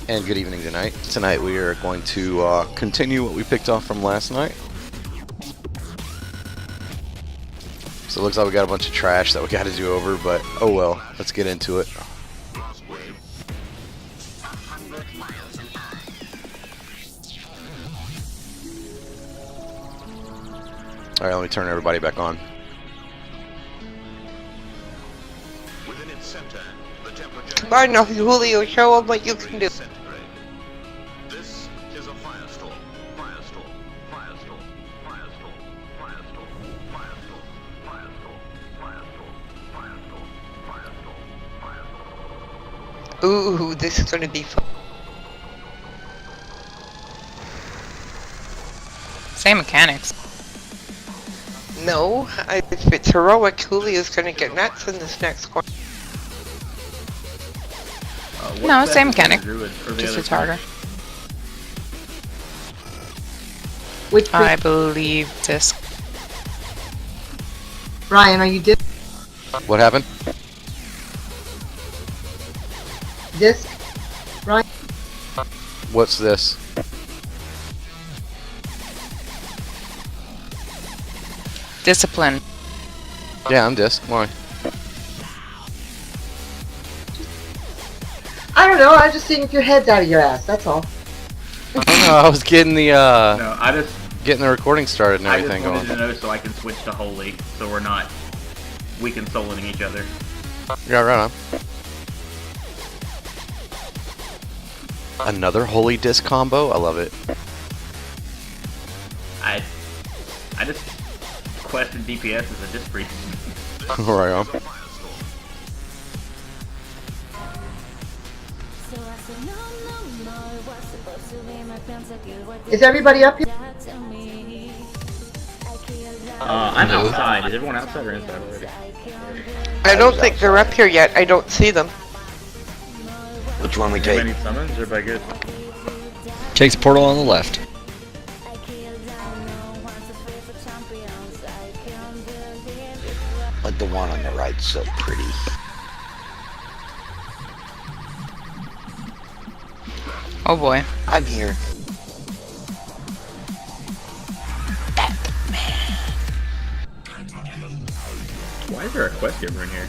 And good evening tonight. Tonight we are going to continue what we picked off from last night. So it looks like we got a bunch of trash that we got to do over, but oh well. Let's get into it. Alright, let me turn everybody back on. Come on now, Julio, show them what you can do. This is a firestorm. Firestorm. Firestorm. Firestorm. Firestorm. Firestorm. Firestorm. Firestorm. Firestorm. Firestorm. Ooh, this is gonna be fun. Same mechanics. No, if it's heroic, Julio's gonna get nuts in this next one. No, same mechanic. Just it's harder. Which I believe this. Ryan, are you What happened? disc? Ryan? What's this? Discipline. Yeah, I'm disc. Why? I don't know, I was just seeing if your head's out of your ass, that's all. I don't know. I was getting the No, I just getting the recording started and I everything just wanted going. to know so I can switch to holy, so we're not weak and souling each other. Yeah, right on. Another holy disc combo. I love it. I just questioned DPS as a disc priest. Right on. Is everybody up here? I'm outside. Is everyone outside or inside already? I don't think they're up here yet. I don't see them. Which one we Too take? many summons? Everybody good? Take the portal on the left. Like the one on the right's so pretty. Oh boy. I'm here. Why is there a quest giver in here?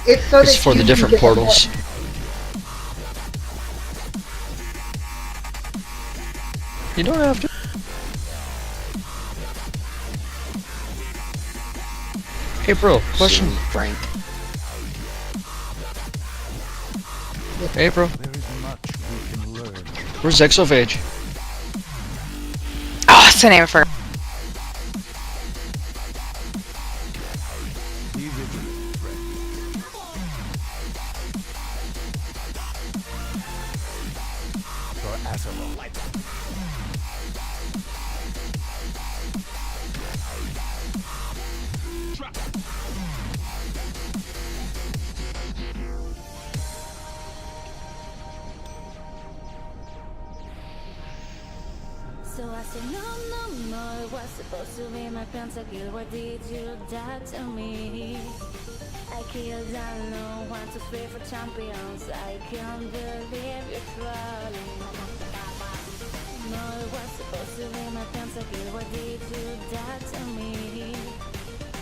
It's so It's that for you the can different get portals. You don't have to. Hey bro, question. Soon, Frank. Hey bro. Where's Exophage? Oh, it's the name for. So I said no, it was supposed to be my pentakill. Why did you die to me? I killed, I know, want to play for champions. I can't believe you're crawling. No, it was supposed to be my pentakill. Why did you die to me?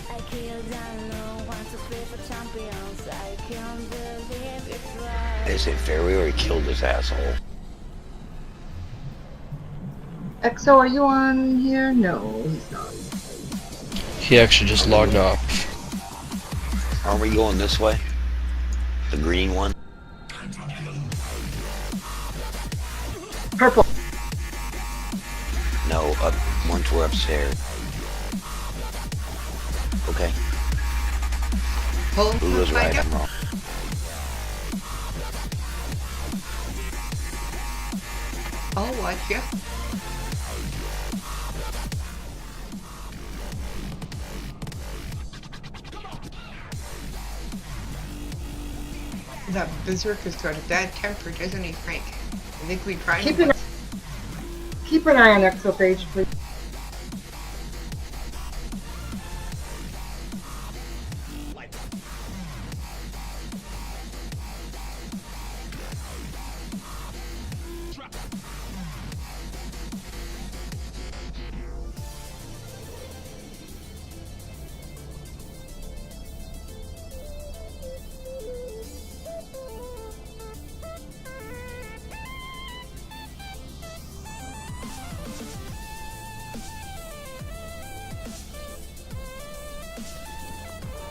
I killed, I know, want to play for champions. I can't believe you're crawling. Is it fair we already killed this asshole? EXO, are you on here? No, he's not. He actually just logged off. Aren't we going this way? The green one? Purple. No, up once we're upstairs. Okay. Who was right? I'm wrong. I'll watch ya. That berserker's got a bad temper, doesn't he, Frank? I think we tried Keep him. an eye on Exophage, please.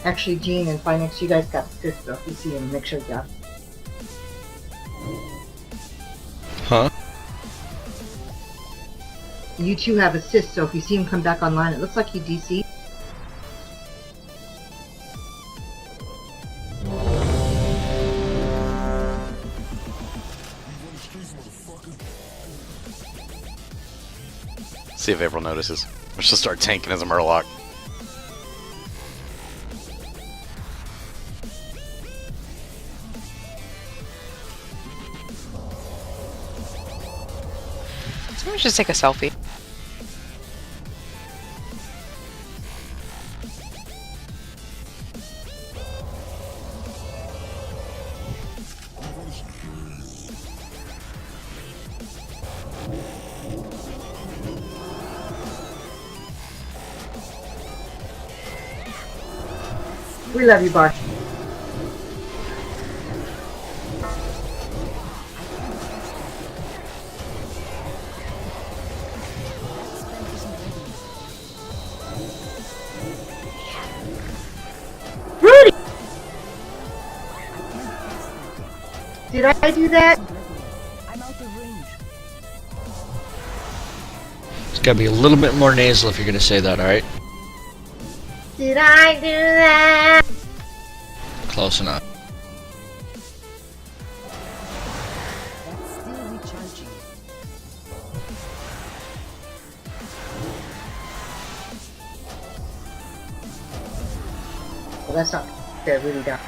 Actually, Gene and Finex, you guys got assists, so if you see him, make sure you got. Huh? You two have assists, so if you see him come back online, it looks like he DC. See if April notices. Or she'll start tanking as a Murloc. Someone should take a selfie. We love you, Bar. Rudy! Did I do that? It's gotta be a little bit more nasal if you're gonna say that, alright? Did I do that? Close enough. Well, that's not fair, really down.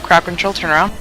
Crowd control, turn around.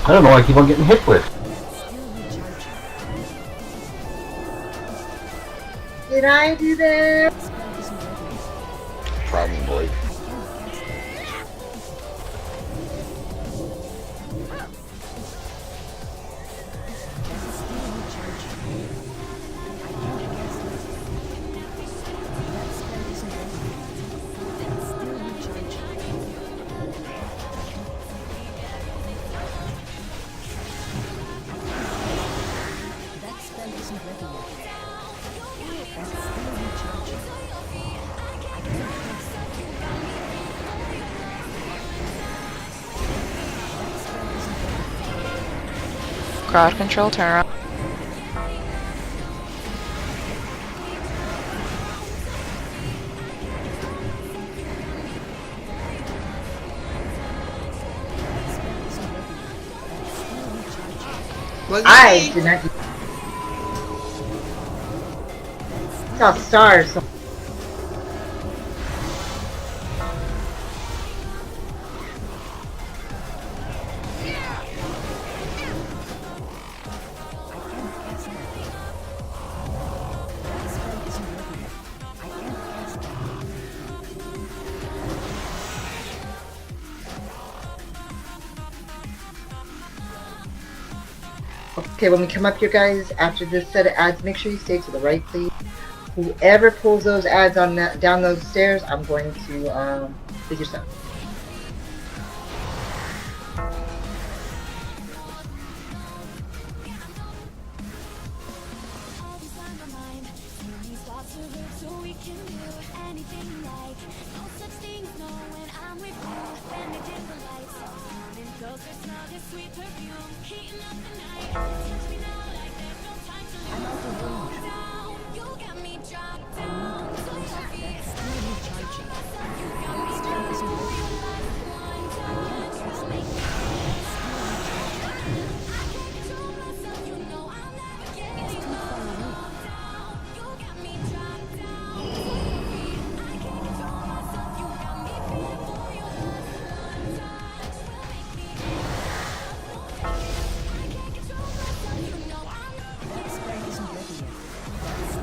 I don't know, I keep on getting hit with. Did I do that? Probably. Crowd control, turn around. I did not. Saw stars. Okay, when we come up here, guys, after this set of ads, make sure you stay to the right, please. Whoever pulls those ads on that, down those stairs, I'm going to figure something. Anything like no such thing, no when I'm with you, then they did the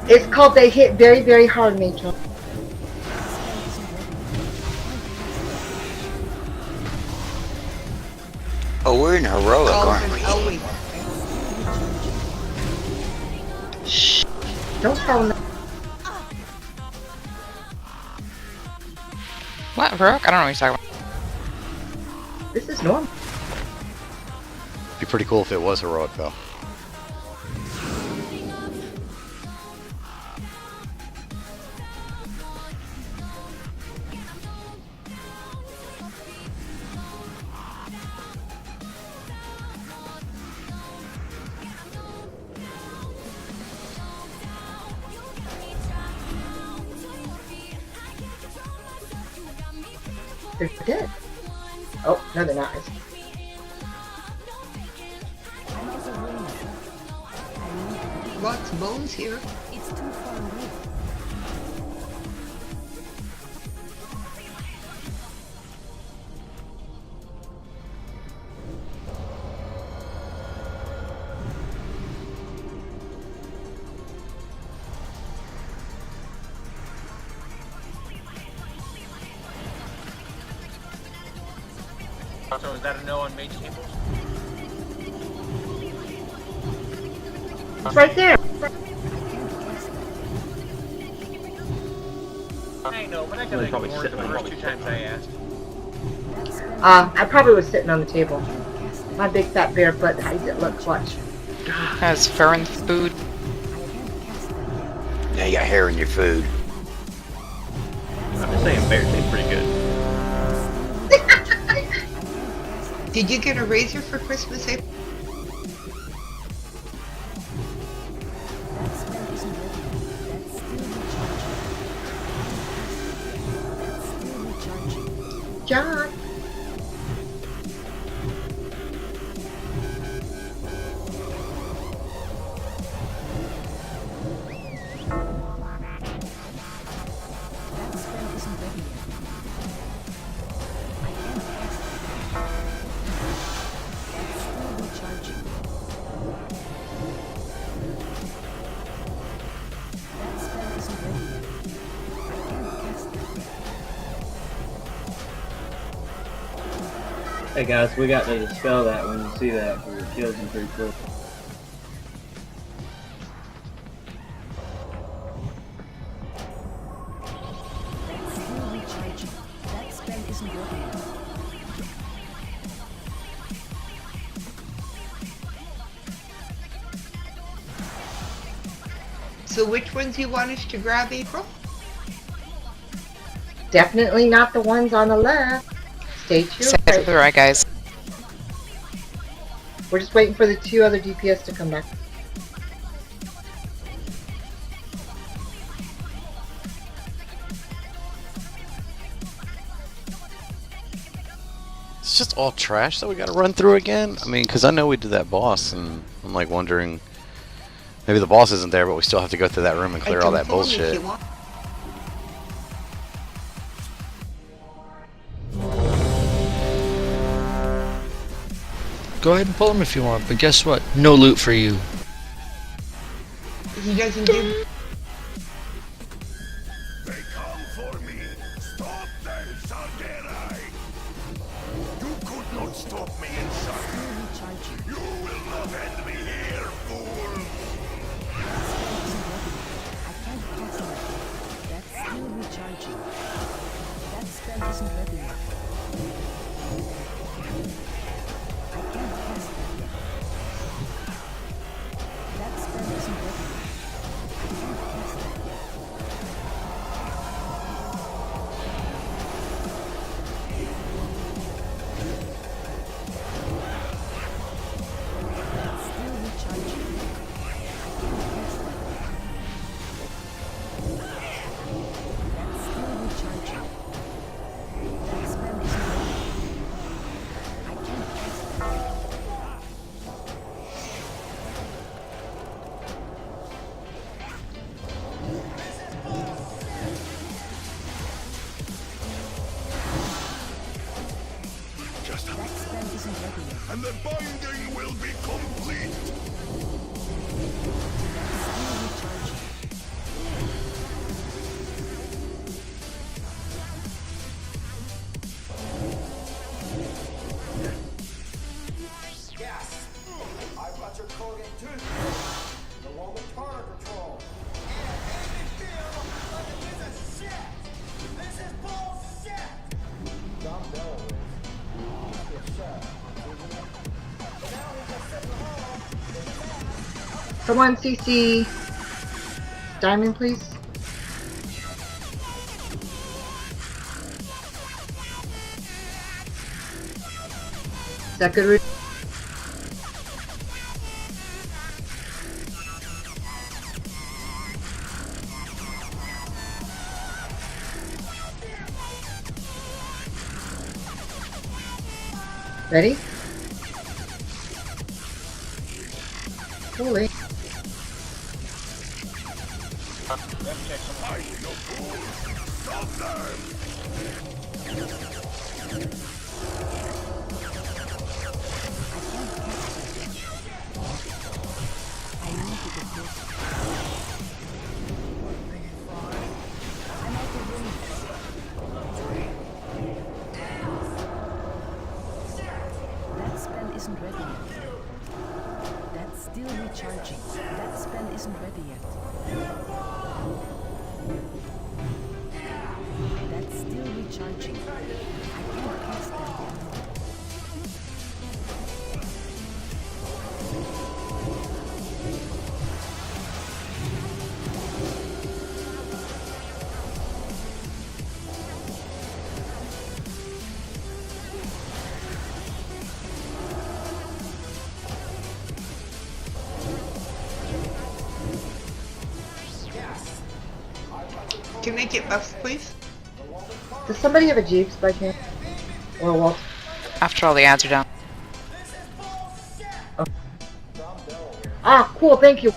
It's called They Hit Very, Very Hard, Mitchell. Oh, we're in heroic, aren't we? Always. Shh. Don't tell them. What, Brooke? I don't know what you're talking about. This is normal. Be pretty cool if it was heroic, though. They're dead. Oh, no, they're not. Lots of bones here. It's too far away. So is that a no on mage tables? It's right there. I know, but I could have ignored it the first 2 times I asked. I probably was sitting on the table. My big fat bear butt hides it. Look, watch. Has fur in the food. Now you got hair in your food. I'm just saying, bear tastes pretty good. Did you get a razor for Christmas, April? John. Hey guys, we got to dispel that when you see that, because it kills them pretty quick. So which ones you want us to grab, April? Definitely not the ones on the left. Stay to your Stay to the right, guys. We're just waiting for the 2 other DPS to come back. It's just all trash that we gotta run through again? I mean, because I know we did that boss, and I'm like wondering, maybe the boss isn't there, but we still have to go through that room and clear all that bullshit. Go ahead and pull him if you want, but guess what? No loot for you. He doesn't do... They come for me. Stop them, Sagerai. You could not stop me inside. You will not end me here, fool. That's still recharging. That spell isn't ready yet. I can't cast that yet. That spell isn't ready yet. I can't Someone CC Diamond, please. Is that good? Ready? Holy. That spell isn't ready yet. That's still recharging. That spell isn't ready yet. That's still recharging. I can't cast that yet. Can I get buffs, please? Does somebody have a Jeeps by chance? Or a Walt? After all the ads are done. Ah, cool, thank you.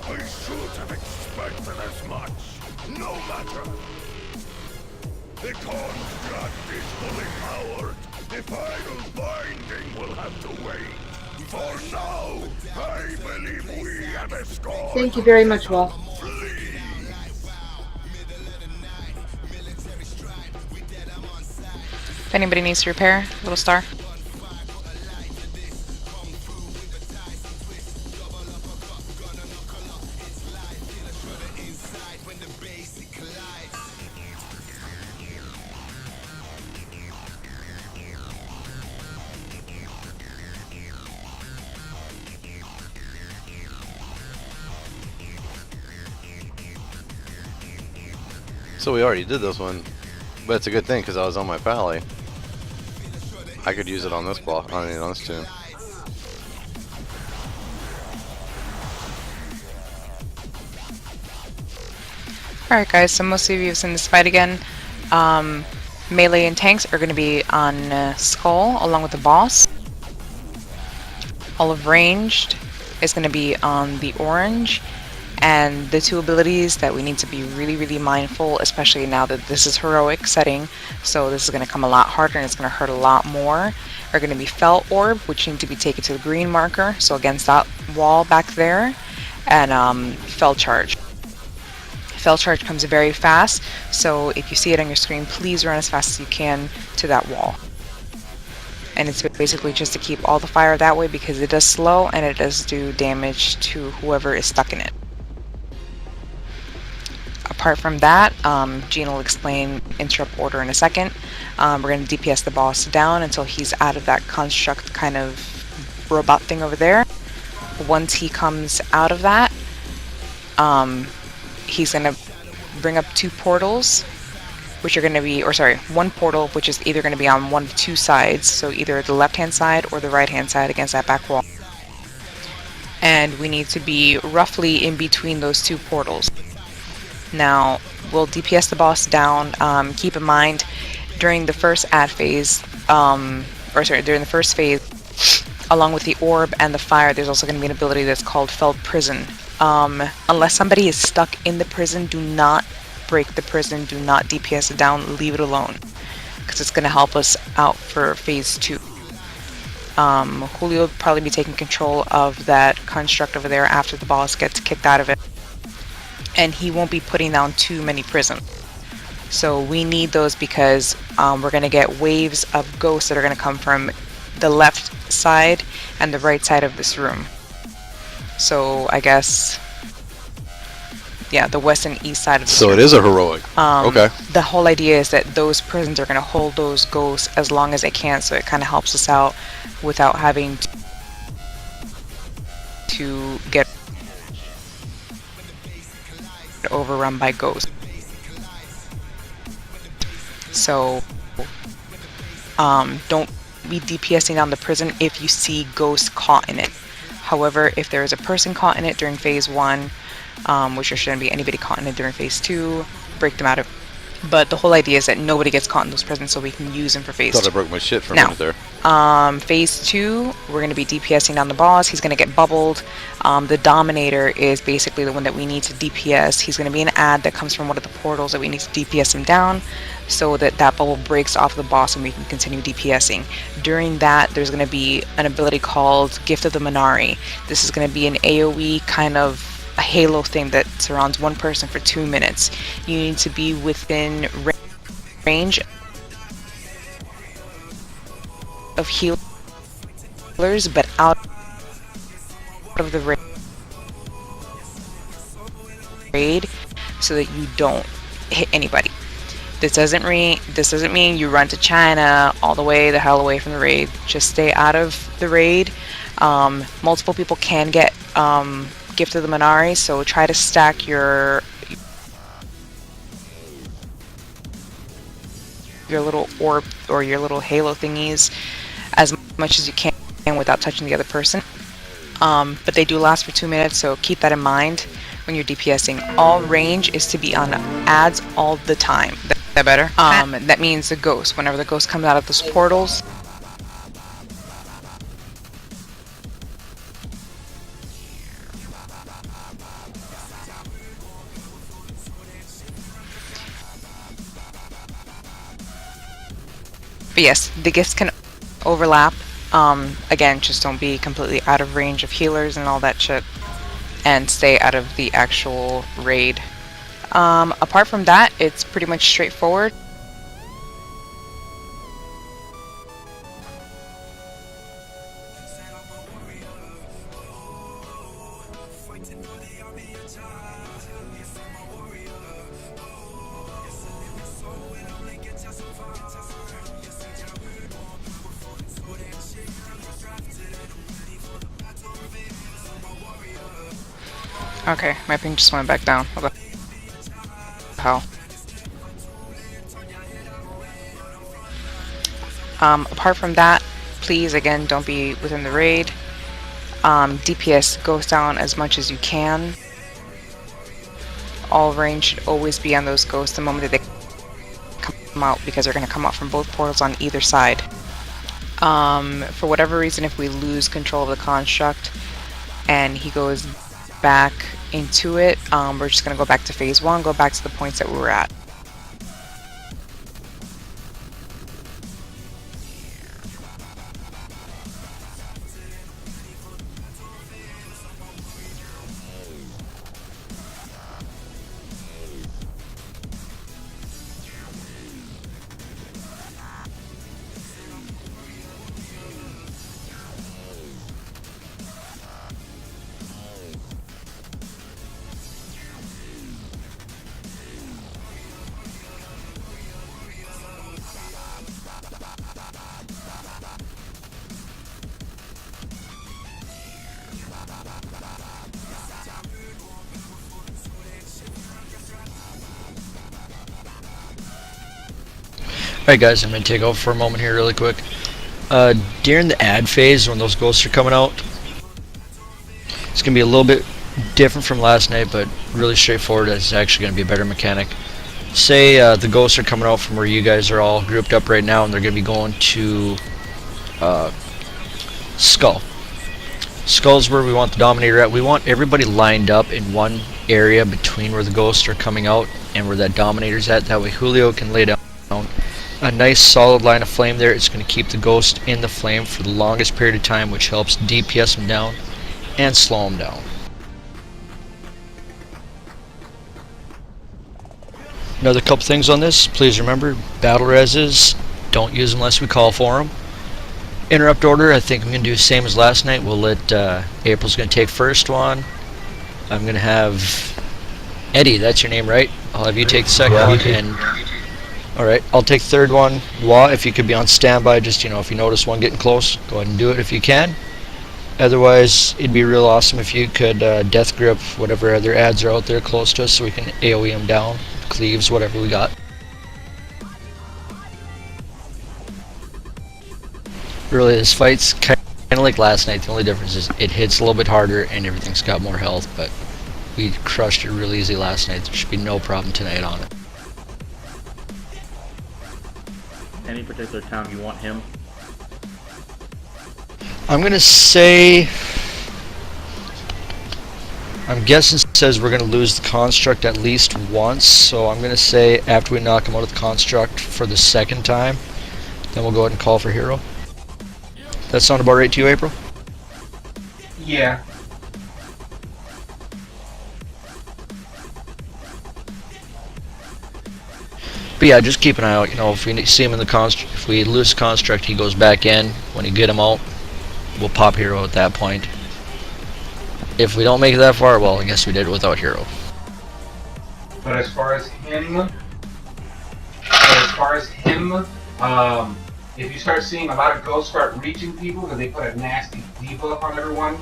I should have expected as much. No matter. The construct is fully powered. The final binding will have to wait. For now, I believe we have a score. Thank you very much, Walt. If anybody needs to repair, little star. So we already did this one, but it's a good thing because I was on my pally. I could use it on this block, on this tune. Alright guys, so most of you have seen this fight again. Melee and tanks are going to be on Skull along with the boss. All of ranged is going to be on the orange. And the two abilities that we need to be really mindful, especially now that this is heroic setting, so this is going to come a lot harder and it's going to hurt a lot more, are going to be Felt Orb, which need to be taken to the green marker, so against that wall back there, and Fell Charge. Fell Charge comes very fast, so if you see it on your screen, please run as fast as you can to that wall. And it's basically just to keep all the fire that way because it does slow and it does do damage to whoever is stuck in it. Apart from that, Gene will explain interrupt order in a second. We're going to DPS the boss down until he's out of that construct kind of robot thing over there. Once he comes out of that, he's gonna bring up 2 portals, which are gonna be, or sorry, 1 portal, which is either gonna be on one of 2 sides, so either the left-hand side or the right-hand side against that back wall. And we need to be roughly in between those 2 portals. Now, we'll DPS the boss down. Keep in mind, during the first ad phase, during the first phase, along with the orb and the fire, there's also going to be an ability that's called Felled Prison. Unless somebody is stuck in the prison, do not break the prison, do not DPS it down, leave it alone, because it's going to help us out for phase 2. Julio will probably be taking control of that construct over there after the boss gets kicked out of it, and he won't be putting down too many prisons. So we need those because we're going to get waves of ghosts that are going to come from the left side and the right side of this room. So I guess, yeah, the west and east side of this room. So it is a heroic. Okay. The whole idea is that those prisons are going to hold those ghosts as long as they can, so it kind of helps us out without having to get overrun by ghosts. So don't be DPSing down the prison if you see ghosts caught in it. However, if there is a person caught in it during phase 1, which there shouldn't be anybody caught in it during phase 2, break them out of. But the whole idea is that nobody gets caught in those prisons, so we can use them for phase 2. Thought I broke my shit for a minute there. Phase 2, we're going to be DPSing down the boss. He's going to get bubbled. The Dominator is basically the one that we need to DPS. He's going to be an ad that comes from one of the portals that we need to DPS him down, so that that bubble breaks off the boss and we can continue DPSing. During that, there's going to be an ability called Gift of the Minari. This is going to be an AoE kind of a halo thing that surrounds one person for 2 minutes. You need to be within range of healers, but out of the raid, so that you don't hit anybody. This doesn't mean you run to China all the way the hell away from the raid. Just stay out of the raid. Multiple people can get Gift of the Minari, so try to stack your little orb or your little halo thingies as much as you can without touching the other person. But they do last for 2 minutes, so keep that in mind when you're DPSing. All range is to be on ads all the time. That better? That means the ghost. Whenever the ghost comes out of those portals, but yes, the gifts can overlap. Again, just don't be completely out of range of healers and all that shit, and stay out of the actual raid. Apart from that, it's pretty much straightforward. Okay, my ping just went back down. What the hell? Apart from that, please, again, don't be within the raid. DPS goes down as much as you can. All range should always be on those ghosts the moment that they come out, because they're going to come out from both portals on either side. For whatever reason, if we lose control of the construct and he goes back into it, we're just going to go back to phase 1, go back to the points that we were at. Alright guys, I'm going to take over for a moment here really quick. During the ad phase, when those ghosts are coming out, it's going to be a little bit different from last night, but really straightforward. It's actually going to be a better mechanic. Say the ghosts are coming out from where you guys are all grouped up right now, and they're going to be going to Skull. Skull's where we want the Dominator at. We want everybody lined up in one area between where the ghosts are coming out and where that Dominator's at. That way Julio can lay down a nice solid line of flame there. It's going to keep the ghost in the flame for the longest period of time, which helps DPS him down and slow him down. Another couple things on this. Please remember, battle reses, don't use them unless we call for them. Interrupt order, I think I'm going to do the same as last night. We'll let April's going to take first one. I'm going to have Eddie, that's your name, right? I'll have you take the second one. And alright, I'll take the third one. Law, if you could be on standby, just, if you notice one getting close, go ahead and do it if you can. Otherwise, it'd be real awesome if you could death grip whatever other ads are out there close to us so we can AoE them down, cleaves, whatever we got. Really, this fight's kind of like last night. The only difference is it hits a little bit harder and everything's got more health, but we crushed it real easy last night. There should be no problem tonight on it. Any particular time you want him? I'm gonna say, I'm guessing it says we're gonna lose the construct at least once, so I'm gonna say after we knock him out of the construct for the second time, then we'll go ahead and call for hero. That sound about right to you, April? Yeah. But yeah, just keep an eye out. If we see him in the construct, if we lose the construct, he goes back in. When you get him out, we'll pop hero at that point. If we don't make it that far, well, I guess we did it without hero. But as far as him, if you start seeing a lot of ghosts start reaching people because they put a nasty debuff on everyone,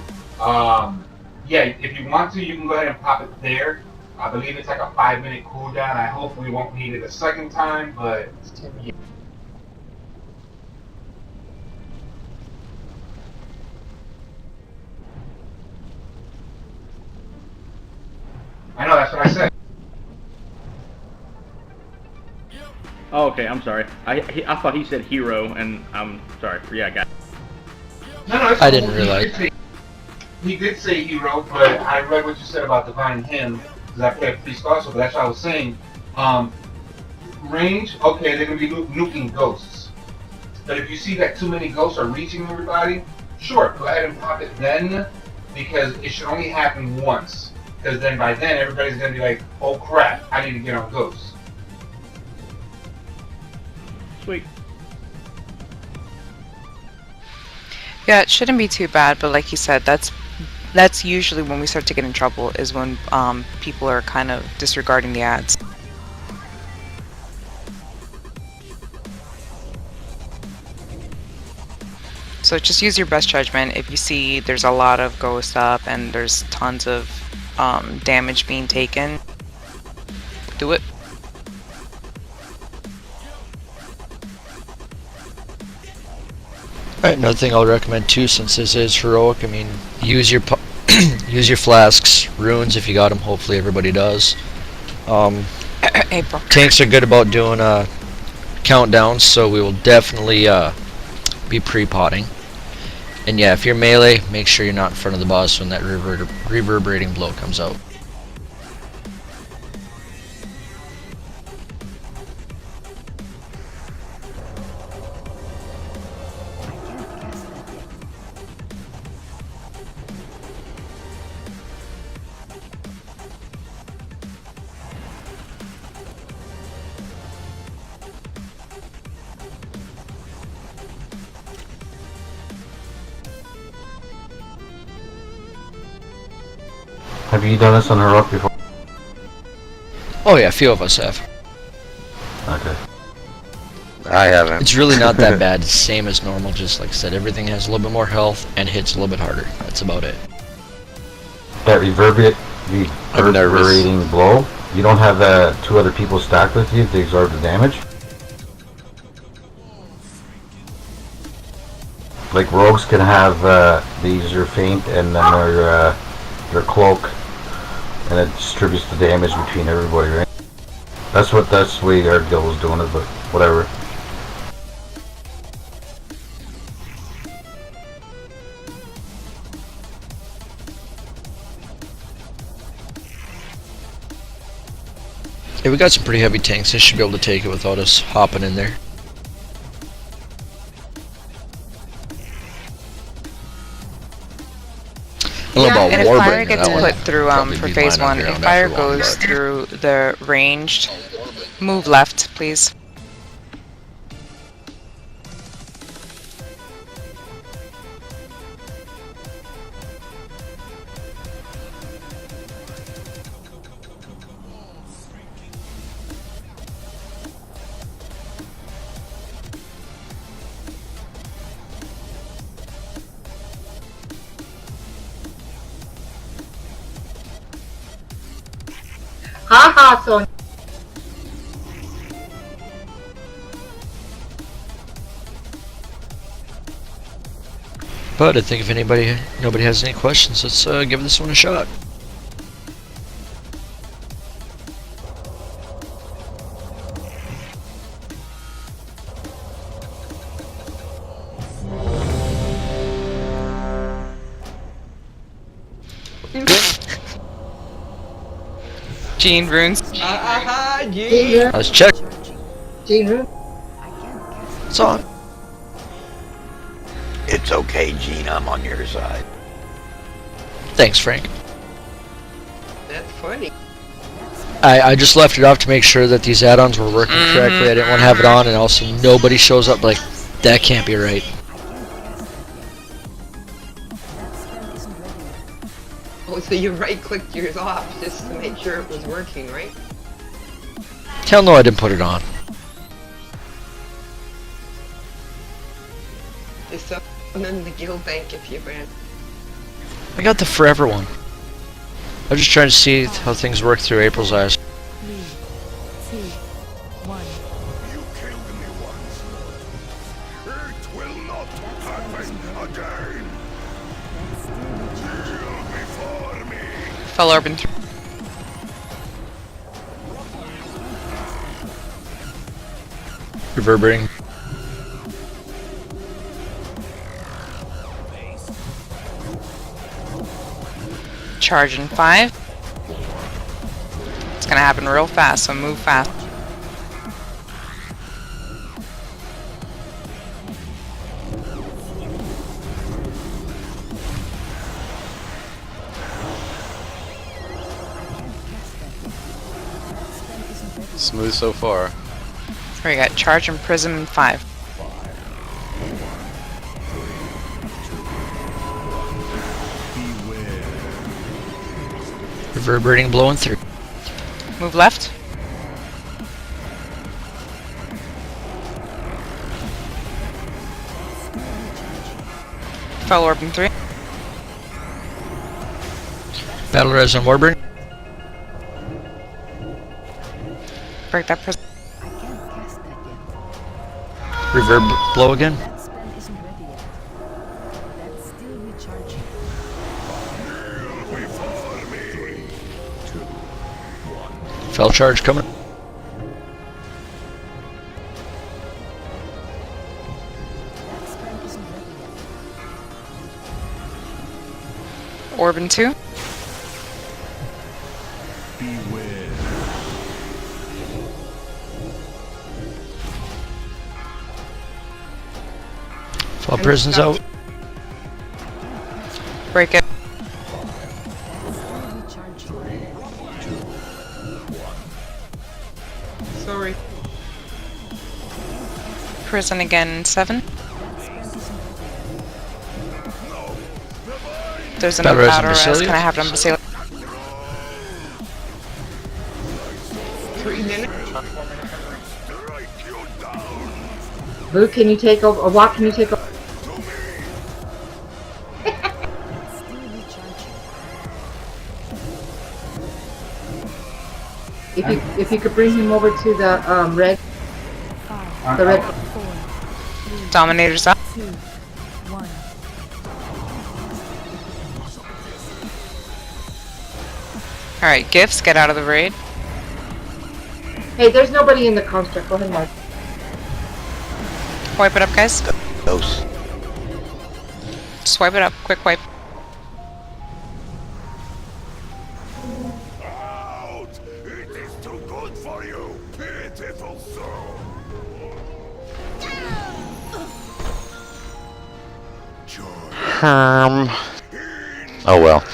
yeah, if you want to, you can go ahead and pop it there. I believe it's like a 5-minute cooldown. I hope we won't need it a second time, but yeah. I know, that's what I said. Oh, okay, I'm sorry. I thought he said hero, and I'm sorry. Yeah, I got it. No, I didn't realize. He did say hero, but I read what you said about divine him, because I play a priest also, but that's what I was saying. Range, okay, they're going to be nuking ghosts. But if you see that too many ghosts are reaching everybody, sure, go ahead and pop it then, because it should only happen once. Because then by then, everybody's going to be like, oh crap, I need to get on ghosts. Sweet. Yeah, it shouldn't be too bad, but like you said, that's usually when we start to get in trouble, is when people are kind of disregarding the ads. So just use your best judgment. If you see there's a lot of ghosts up and there's tons of damage being taken, do it. Alright, another thing I'll recommend too, since this is heroic, I mean, use your use your flasks, runes if you got them. Hopefully everybody does. April. Tanks are good about doing countdowns, so we will definitely be pre-potting. And yeah, if you're melee, make sure you're not in front of the boss when that reverberating blow comes out. Have you done this on heroic before? Oh yeah, a few of us have. Okay. I haven't. It's really not that bad. It's the same as normal, just like I said, everything has a little bit more health and hits a little bit harder. That's about it. That reverberating blow, you don't have two other people stacked with you to absorb the damage? like rogues can have these are faint and then their cloak, and it distributes the damage between everybody, right? That's the way our guild was doing it, but whatever. Yeah, we got some pretty heavy tanks. They should be able to take it without us hopping in there. I don't know about And if Warbringer, fire gets that one put through probably for be phase lying 1, if underground fire after long, goes but- through the ranged, move left, please. Haha, Sonya. But I think if nobody has any questions, let's give this one a shot. Gene runes. Gene. Let's check. Gene Rune. It's on. It's okay, Gene. I'm on your side. Thanks, Frank. That's funny. I just left it off to make sure that these add-ons were working correctly. I didn't want to have it on and also nobody shows up like, that can't be right. Oh, so you right-clicked yours off just to make sure it was working, right? Hell no, I didn't put it on. Just summon the guild bank if you ran. I got the forever one. I'm just trying to see how things work through April's eyes. 3, 2, 1. You killed me once. It will not happen again. Kneel before me. Fell urban through. Reverberating. Charge in 5. It's gonna happen real fast, so move fast. Smooth so far. We got charge and prism in 5. Reverberating, blowing through. Move left. Fell orb in 3. Battle res on Warburn. Break that prism. Reverb blow again. That spell isn't ready yet. That's still recharging. Fell charge coming. That spell isn't ready yet. Orb in 2. Fall prison's out. Break it. Sorry. Prison again in 7. There's another Battle res on battle res. Basilius. Can I have it on Basilius? 3 minutes. Boo, can you take over? Or Walk, can you take over? If you could bring him over to the red, the red. Dominator's up. 2, 1. Alright, gifts, get out of the raid. Hey, there's nobody in the construct. Go ahead, Mark. Wipe it up, guys. Ghost. Just wipe it up. Quick wipe. Out! It is too good for you, pitiful soul. Oh well.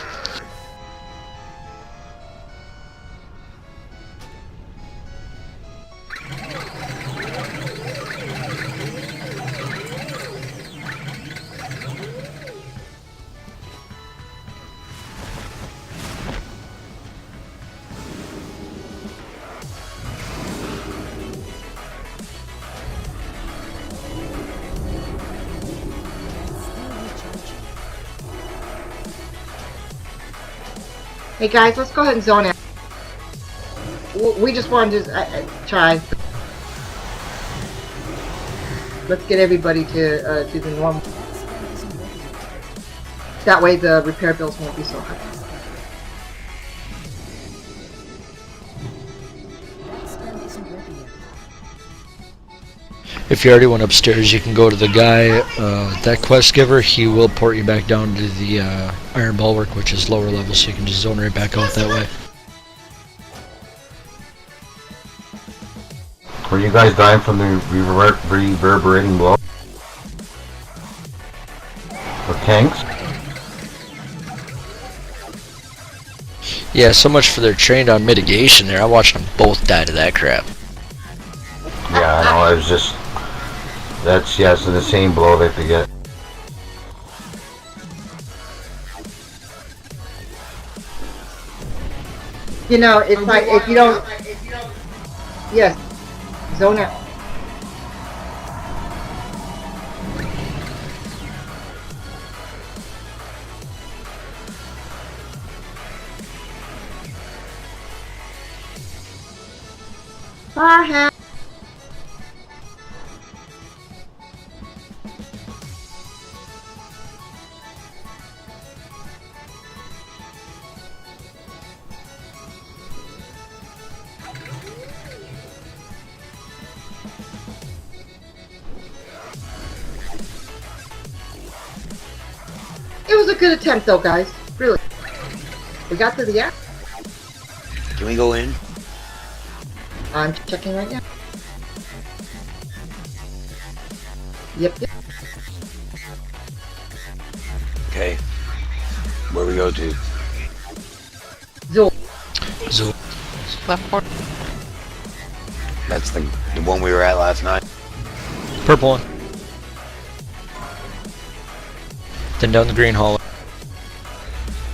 Hey guys, let's go ahead and zone out. We just wanted to try. Let's get everybody to do the normal. That way the repair bills won't be so high. If you already went upstairs, you can go to the guy, that quest giver. He will port you back down to the Iron Bulwark, which is lower level, so you can just zone right back out that way. Were you guys dying from the reverberating blow? Or tanks? Yeah, so much for their trained on mitigation there. I watched them both die to that crap. Yeah, I know, I was just... That's, yes, the same blow that they get. You know, it's like if you don't... Yes, zone out. Farhat. It was a good attempt though, guys. Really. We got to the app. Can we go in? I'm checking right now. Yep. Okay. Where we go to? Zool. Zool. Left port. That's the one we were at last night. Purple one. Then down the green hallway.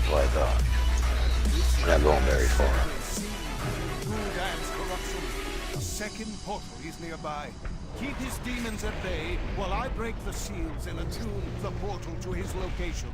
What I thought. We're not going very far. A second portal is nearby. Keep his demons at bay while I break the seals and attune the portal to his location.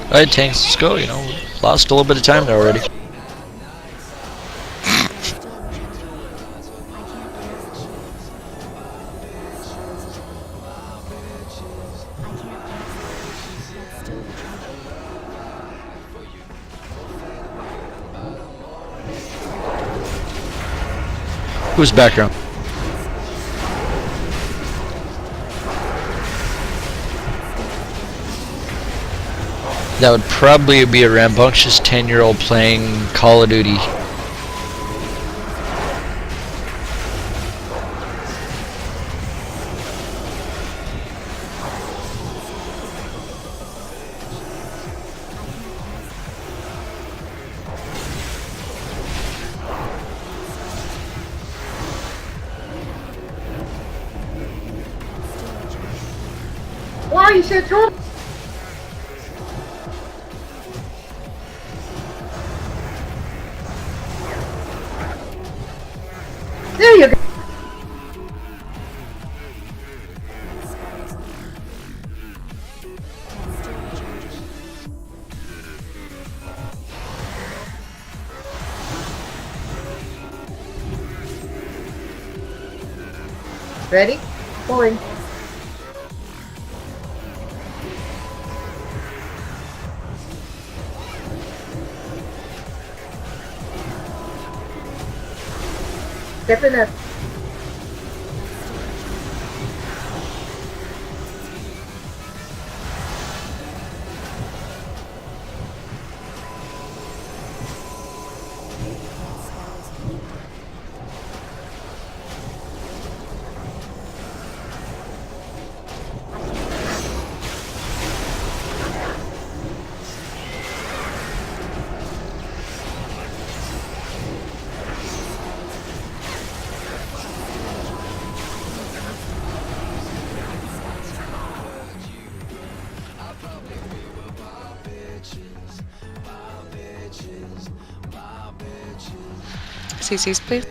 Alright, tanks, let's go, you know. Lost a little bit of time there already. Who's background? That would probably be a rambunctious 10-year-old playing Call of Duty. Why you said to him? There you go. Ready? Pulling. Stepping up. CCs, please.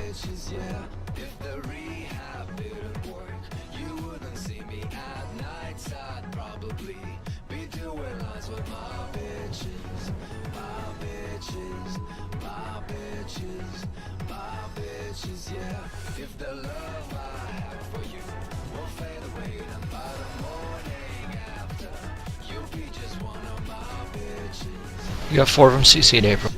You got 4 of them CC'd, April.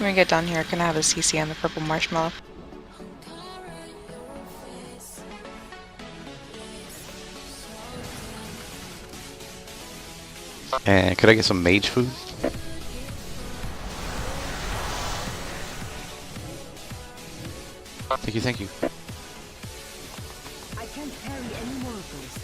When we get done here, can I have a CC on the purple marshmallow? And could I get some mage food? Thank you, thank you. I can't carry any more of those.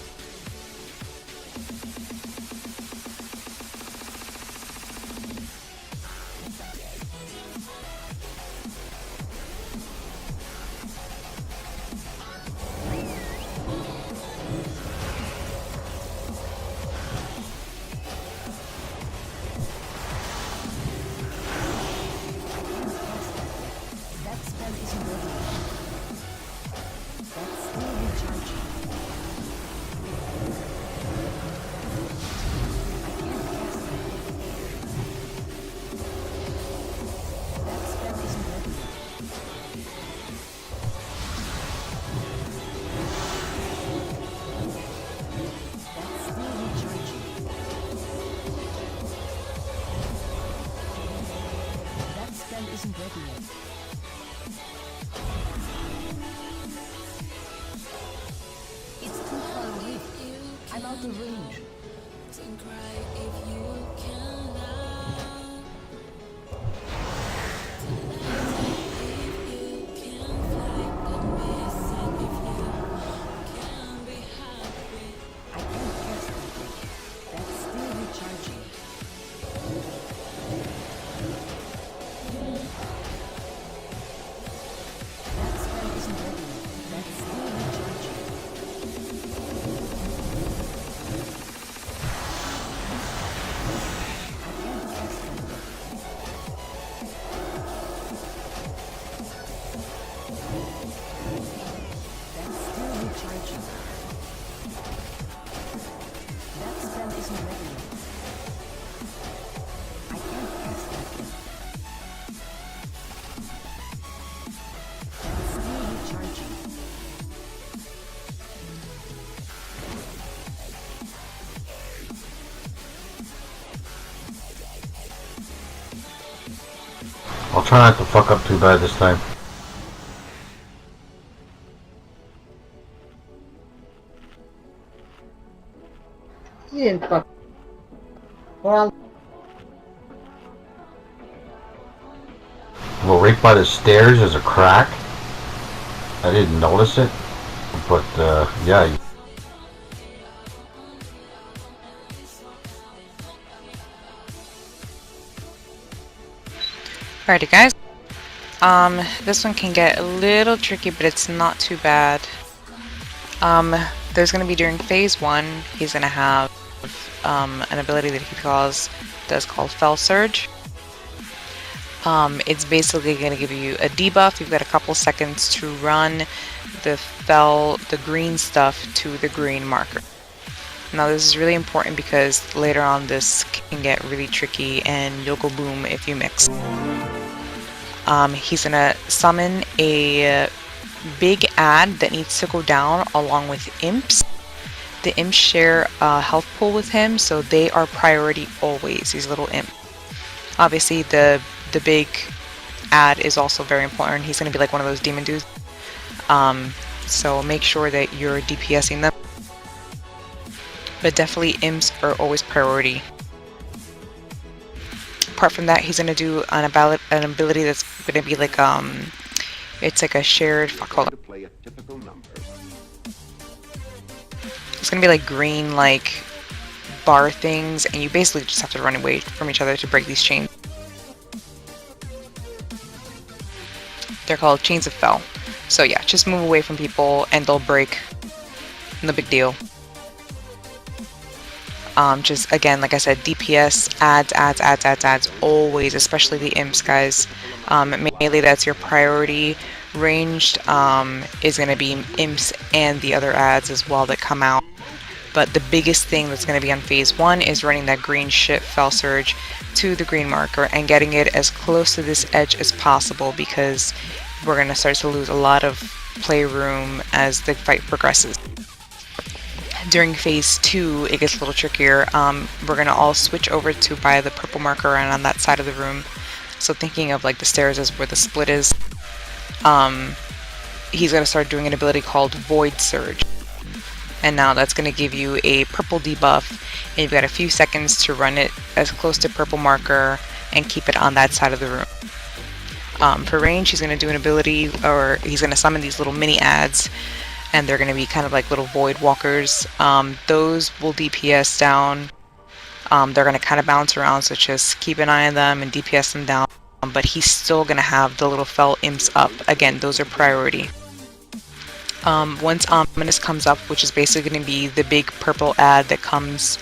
That spell isn't ready. That's still recharging. I can't cast that. That spell isn't ready yet. That's still recharging. That spell isn't ready yet. It's too far away. I'm out of range. I can't cast that yet. That's still recharging. That spell isn't ready yet. That's still recharging. I can't cast that yet. That's still recharging. That spell isn't ready yet. I can't cast that yet. That's still recharging. I'll try not to fuck up too bad this time. You didn't fuck. Well, Well, right by the stairs is a crack. I didn't notice it, but yeah. Alrighty guys. This one can get a little tricky, but it's not too bad. There's gonna be during phase 1, he's gonna have an ability that he does called Fell Surge. It's basically gonna give you a debuff. You've got a couple seconds to run the green stuff to the green marker. Now this is really important because later on this can get really tricky and you'll go boom if you mix. He's gonna summon a big ad that needs to go down along with imps. The imps share a health pool with him, so they are priority always, these little imps. Obviously the big ad is also very important. He's gonna be like one of those demon dudes. So make sure that you're DPSing them. But definitely imps are always priority. Apart from that, he's gonna do an ability that's gonna be like it's like a shared it's gonna be like green like bar things, and you basically just have to run away from each other to break these chains. They're called chains of fell. So yeah, just move away from people and they'll break. No big deal. Just again, like I said, DPS, ads, always, especially the imps, guys. Melee, that's your priority. Ranged is going to be imps and the other ads as well that come out. But the biggest thing that's going to be on phase 1 is running that green shit Fell Surge to the green marker and getting it as close to this edge as possible, because we're going to start to lose a lot of playroom as the fight progresses. During phase 2, it gets a little trickier. We're going to all switch over to by the purple marker and on that side of the room. So thinking of like the stairs as where the split is, he's going to start doing an ability called Void Surge. And now that's going to give you a purple debuff, and you've got a few seconds to run it as close to purple marker and keep it on that side of the room. For range, he's going to do an ability, or he's going to summon these little mini ads, and they're going to be kind of like little void walkers. Those will DPS down. They're going to kind of bounce around, so just keep an eye on them and DPS them down. But he's still going to have the little fell imps up. Again, those are priority. Once Ominous comes up, which is basically going to be the big purple ad that comes,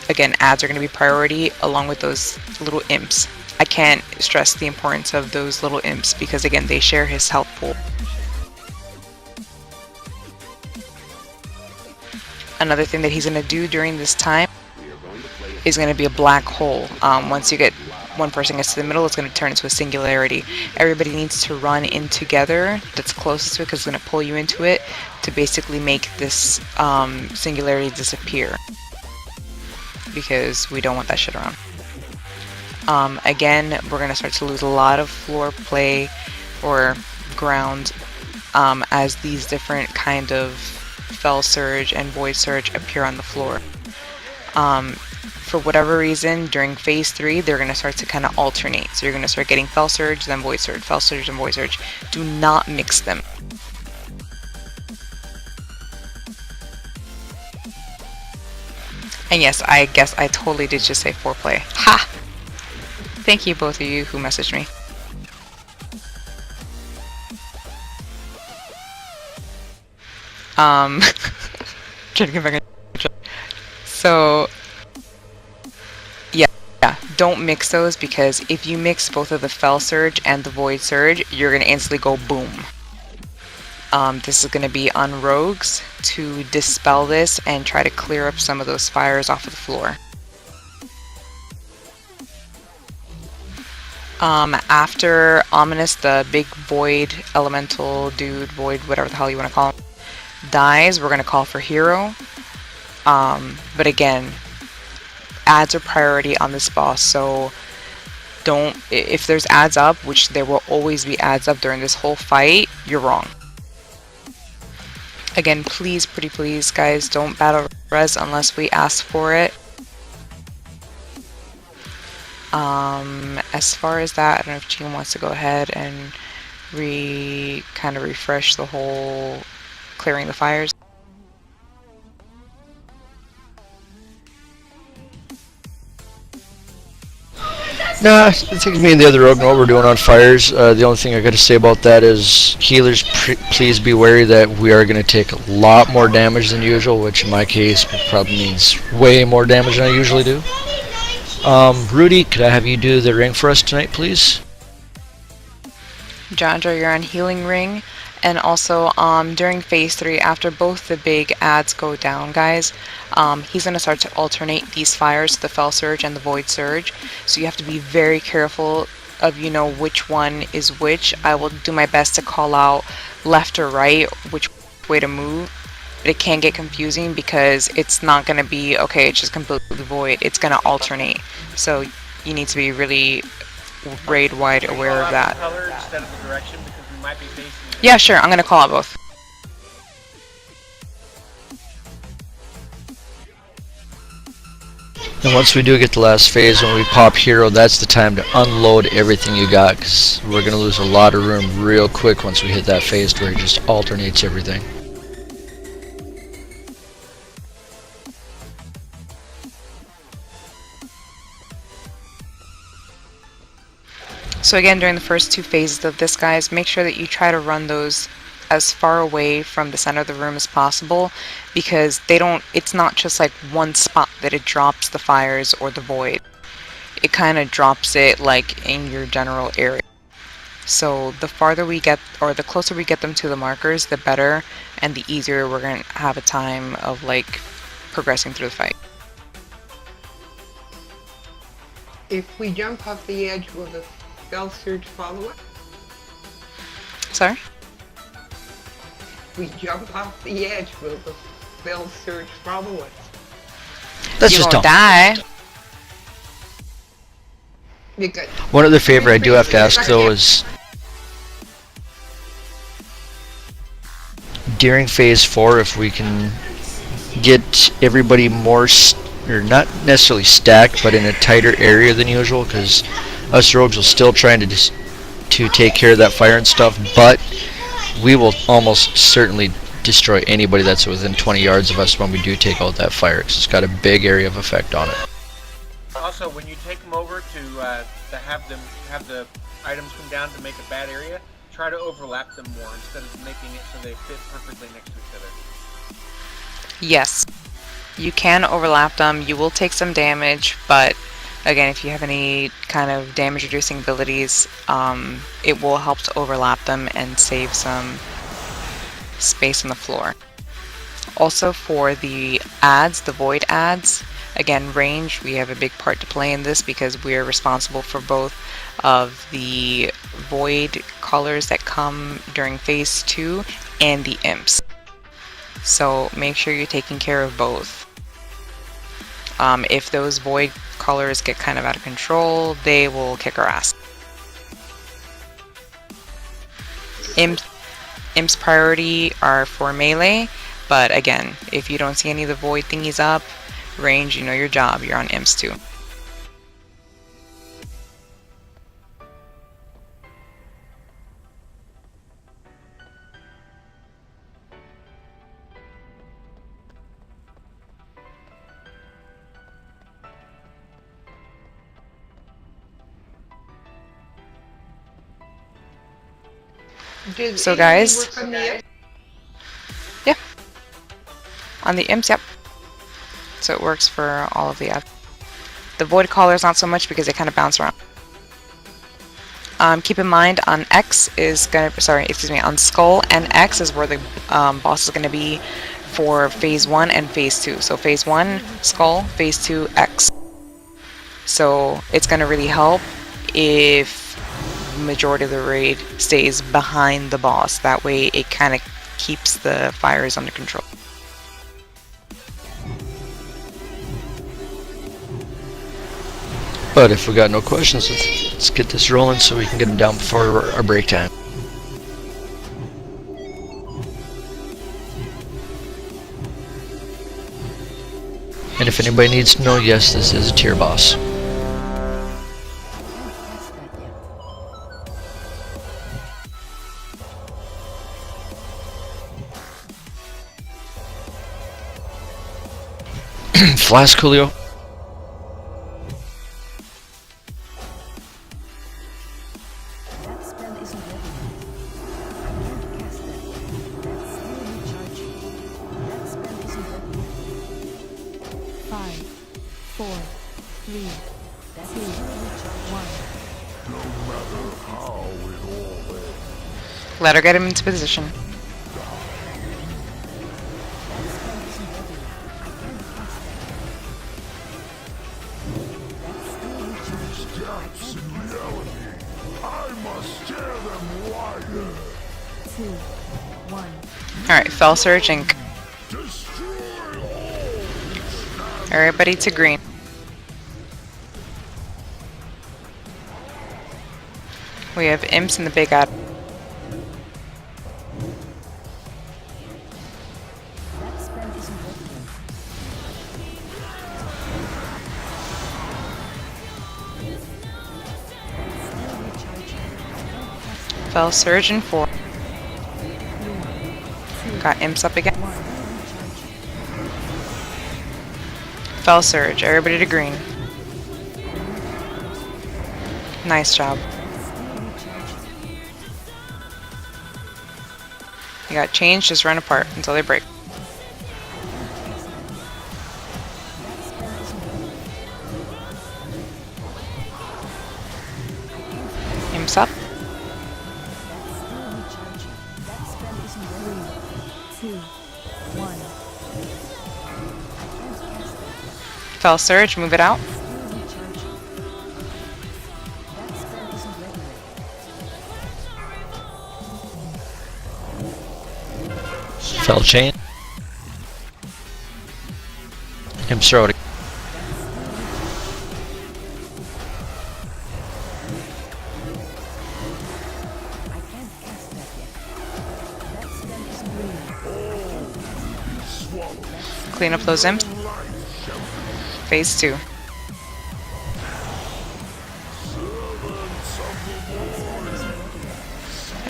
again, ads are going to be priority along with those little imps. I can't stress the importance of those little imps because, again, they share his health pool. Another thing that he's going to do during this time is going to be a black hole. Once you get one person gets to the middle, it's going to turn into a singularity. Everybody needs to run in together that's closest to it because it's going to pull you into it to basically make this singularity disappear, because we don't want that shit around. Again, we're going to start to lose a lot of floor play or ground as these different kind of Fell Surge and Void Surge appear on the floor. For whatever reason, during phase 3, they're going to start to kind of alternate. So you're going to start getting Fell Surge, then Void Surge, Fell Surge, and Void Surge. Do not mix them. And yes, I guess I totally did just say foreplay. Ha! Thank you, both of you who messaged me. Trying to get back in. So, yeah, don't mix those, because if you mix both of the Fell Surge and the Void Surge, you're going to instantly go boom. This is going to be on rogues to dispel this and try to clear up some of those fires off of the floor. After Ominous, the big void elemental dude, void, whatever the hell you want to call him, dies, we're going to call for hero. But again, ads are priority on this boss, so don't, if there's ads up, which there will always be ads up during this whole fight, you're wrong. Again, please, pretty please, guys, don't battle res unless we ask for it. As far as that, I don't know if Gene wants to go ahead and kind of refresh the whole clearing the fires. Nah, it takes me and the other rogue know what we're doing on fires. The only thing I got to say about that is, healers, please be wary that we are going to take a lot more damage than usual, which in my case probably means way more damage than I usually do. Rudy, could I have you do the ring for us tonight, please? Jandra, you're on healing ring. And also, during phase 3, after both the big ads go down, guys, he's going to start to alternate these fires, the Fell Surge and the Void Surge. So you have to be very careful of, you know, which one is which. I will do my best to call out left or right, which way to move. But it can get confusing because it's not going to be, okay, it's just completely void. It's going to alternate. So you need to be really raid-wide aware of that. Color instead of the direction, because we might be facing. Yeah, sure. I'm going to call out both. And once we do get the last phase, when we pop hero, that's the time to unload everything you got, because we're going to lose a lot of room real quick once we hit that phase where it just alternates everything. So again, during the first 2 phases of this, guys, make sure that you try to run those as far away from the center of the room as possible, because it's not just like one spot that it drops the fires or the void. It kind of drops it like in your general area. So the farther we get, or the closer we get them to the markers, the better, and the easier we're going to have a time of like progressing through the fight. If we jump off the edge, will the Fell Surge follow it? Sorry? If we jump off the edge, will the Fell Surge follow it? Let's You just won't don't. die. You're good. One other favor I do have to ask though is during phase 4, if we can get everybody more, or not necessarily stacked, but in a tighter area than usual, because us rogues will still trying to take care of that fire and stuff, but we will almost certainly destroy anybody that's within 20 yards of us when we do take out that fire, because it's got a big area of effect on it. Also, when you take them over to have the items come down to make a bad area, try to overlap them more instead of making it so they fit perfectly next to each other. Yes, you can overlap them. You will take some damage, but again, if you have any kind of damage reducing abilities, it will help to overlap them and save some space on the floor. Also for the ads, the void ads, again, range, we have a big part to play in this because we are responsible for both of the void colors that come during phase 2 and the imps. So make sure you're taking care of both. If those void colors get kind of out of control, they will kick our ass. Imps priority are for melee, but again, if you don't see any of the void thingies up, range, you know your job, you're on imps too. So guys, yeah, on the imps, yep. So it works for all of the ads. The void collars not so much because they kind of bounce around. Keep in mind on X is gonna, on Skull and X is where the boss is gonna be for phase 1 and phase 2. So phase 1 Skull, phase 2 X. So it's gonna really help if majority of the raid stays behind the boss. That way it kind of keeps the fires under control. But if we got no questions, let's get this rolling so we can get them down before our break time. And if anybody needs to know, yes, this is a tier boss. Flask, Julio. Let her get him into position. Alright, Fell Surge and everybody to green. We have imps in the big ad. Fell Surge in 4. Got imps up again. Fell Surge, everybody to green. Nice job. You got change, just run apart until they break. Imps up. Fell Surge, move it out. Fell Chain. Imps throw it. Clean up those imps. Phase 2.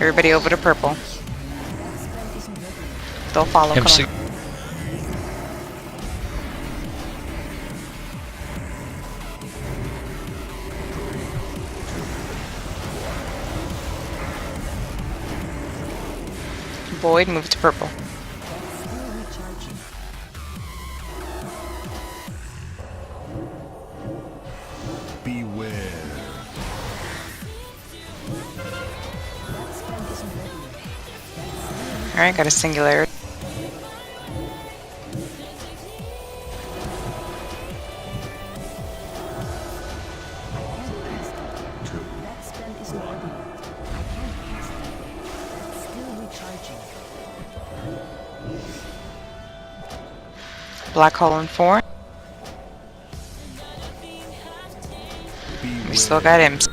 Everybody over to purple. They'll follow. Come MC. on. Void, move to purple. Beware. Alright, got a singularity. Black hole in 4. We still got imps.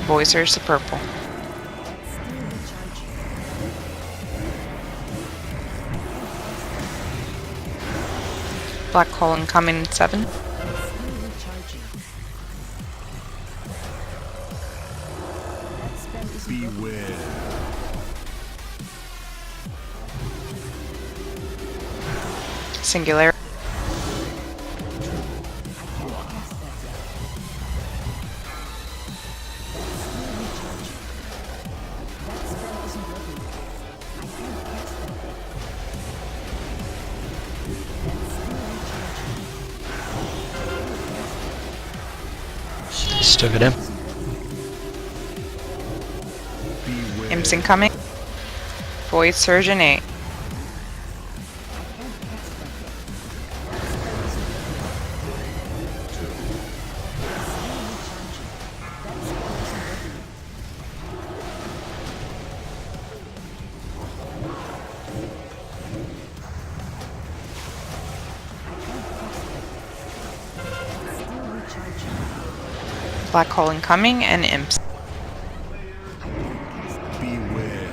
Void surge to purple. Black hole incoming in 7. Beware. Singular. Still got him. Imps incoming. Void surge in 8. Black hole incoming and imps. Beware.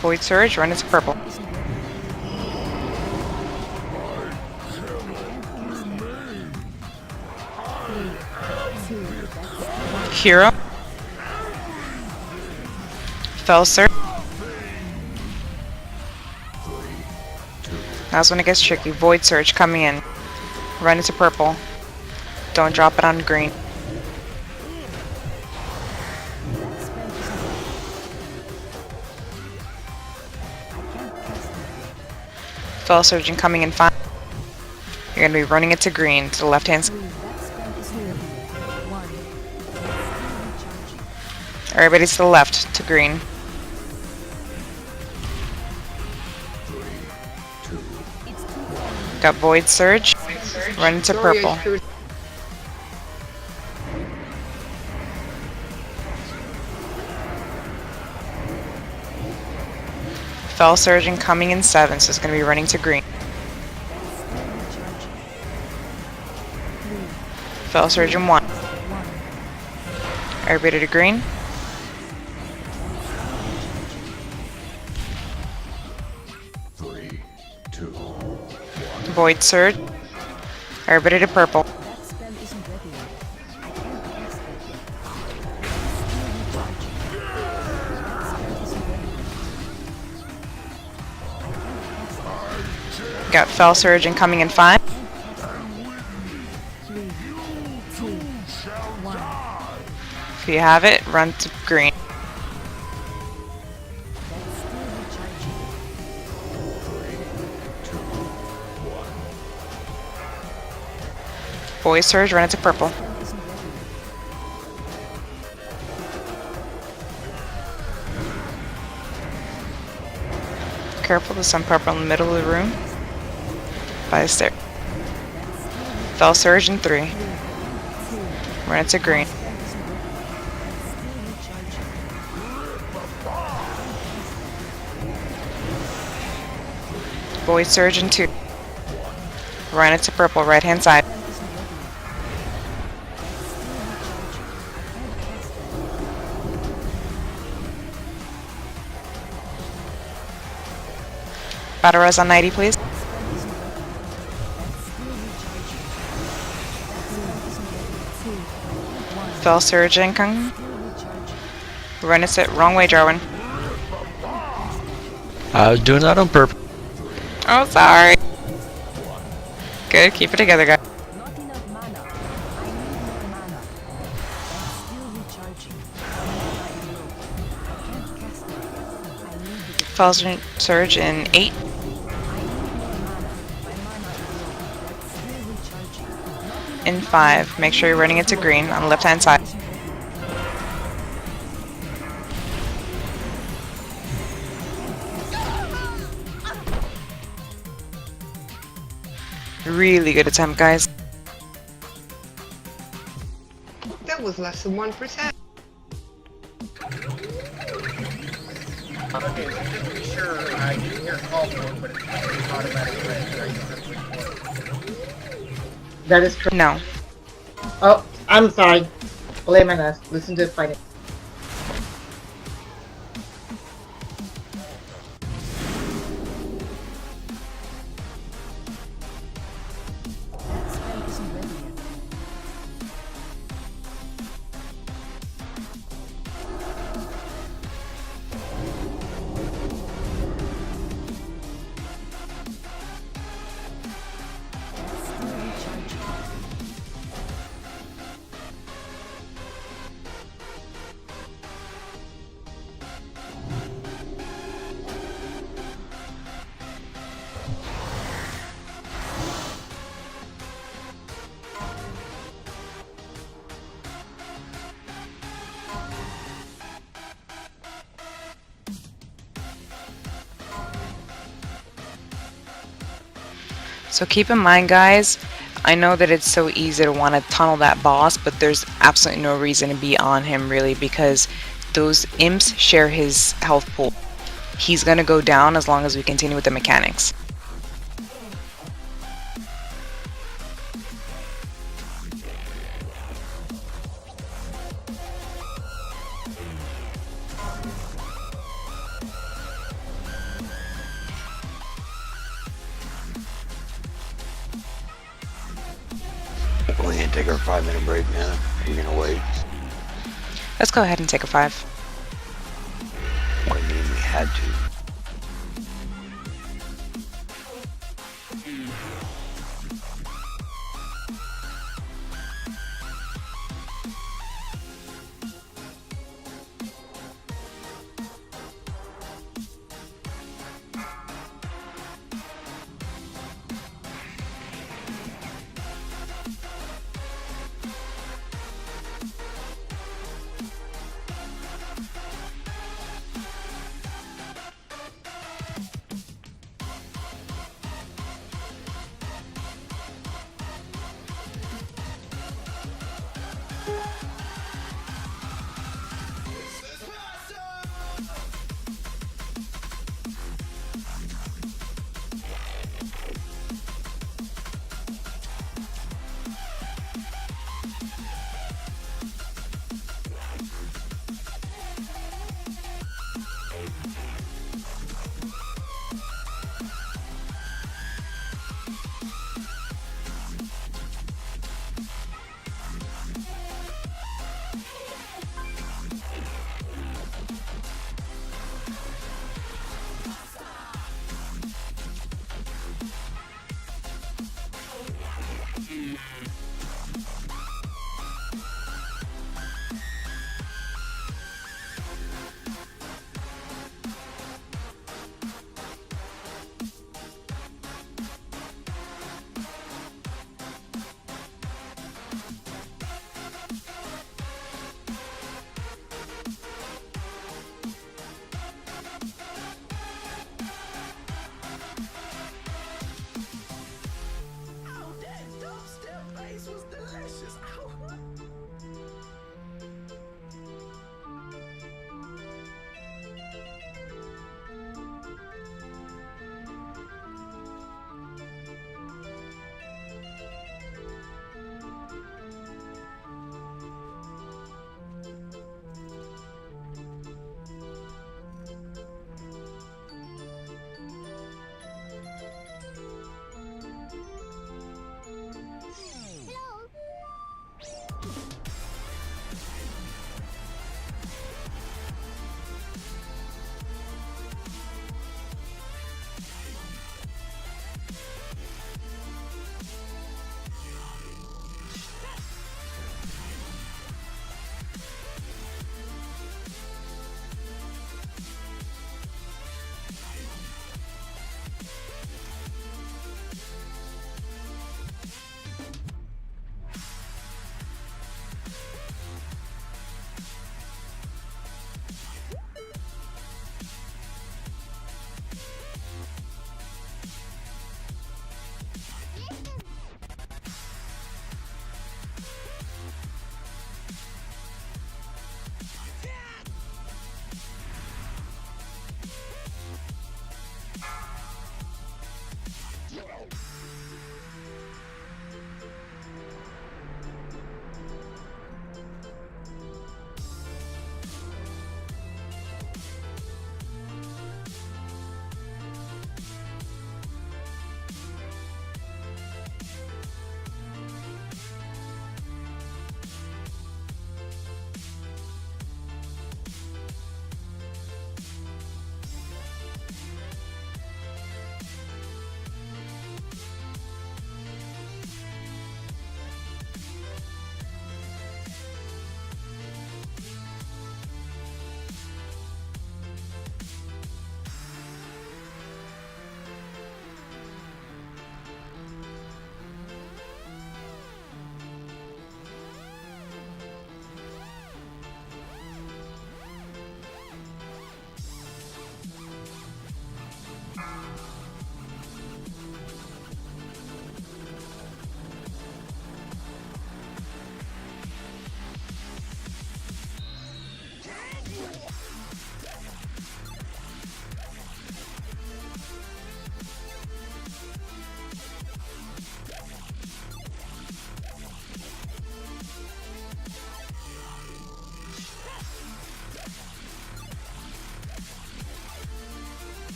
Void surge, run into purple. Hero. Fell surge. That's when it gets tricky. Void surge coming in. Run into purple. Don't drop it on green. Fell surge coming in 5. You're going to be running it to green, to the left hand side. Everybody to the left, to green. Got void surge. Run into purple. Fell surge coming in 7, so it's going to be running to green. Fell surge in 1. Everybody to green. Void surge. Everybody to purple. Got fell surge coming in 5. If you have it, run to green. Void surge, run into purple. careful, there's some purple in the middle of the room. By the stair. Fell surge in 3. Run into green. Void surge in 2. Run into purple, right hand side. Battle res on 90, please. Fell surge incoming. Run it. Wrong way, Jarwin. I was doing that on purpose. Oh, sorry. Good, keep it together, guys. Fell surge in 8. In 5. Make sure you're running it to green on the left hand side. Really good attempt, guys. That was less than 1%. Okay, so just to be sure, I didn't hear call for it, but it's automatic red, so I don't have to wait for it. That is correct. No. Oh, I'm sorry. Blame on us. Listen to fighting. So keep in mind, guys, I know that it's so easy to want to tunnel that boss, but there's absolutely no reason to be on him really, because those imps share his health pool. He's gonna go down as long as we continue with the mechanics. We can't take our 5-minute break now. We're gonna wait. Let's go ahead and take a 5. What do you mean we had to?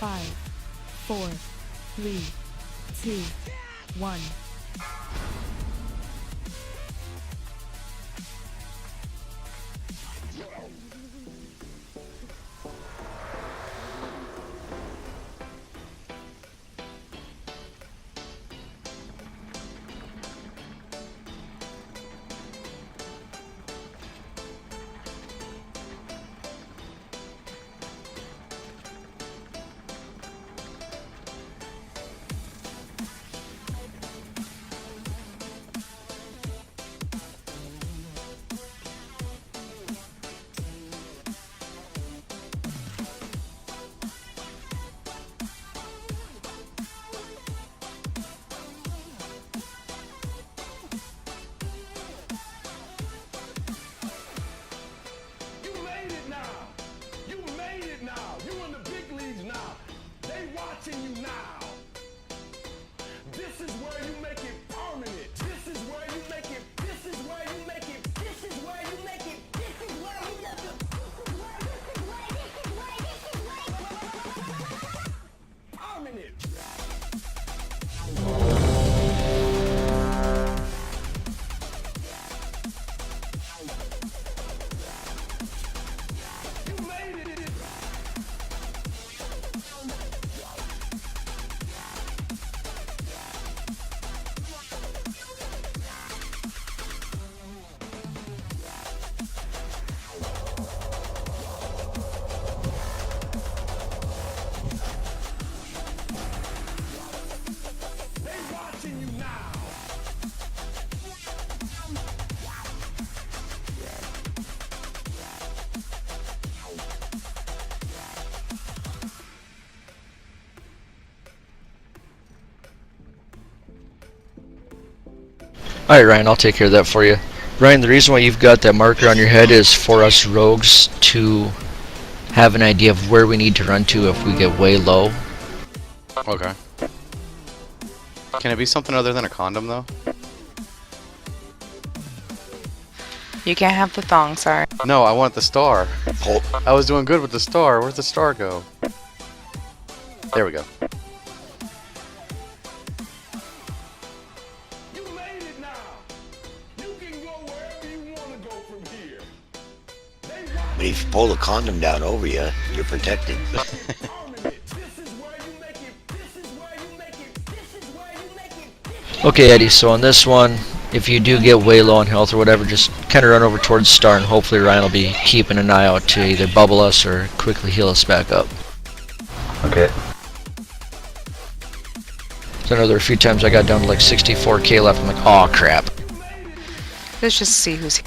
5, 4, 3, 2, 1. Alright, Ryan, I'll take care of that for you. Ryan, the reason why you've got that marker on your head is for us rogues to have an idea of where we need to run to if we get way low. Okay. Can it be something other than a condom, though? You can't have the thong, sorry. No, I want the star. I was doing good with the star. Where'd the star go? There we go. But if you pull the condom down over you, you're protected. Okay, Eddie, so on this one, if you do get way low on health or whatever, just kind of run over towards Star, and hopefully Ryan will be keeping an eye out to either bubble us or quickly heal us back up. Okay. So I know there were a few times I got down to like 64k left. I'm like, oh crap. Let's just see who's here.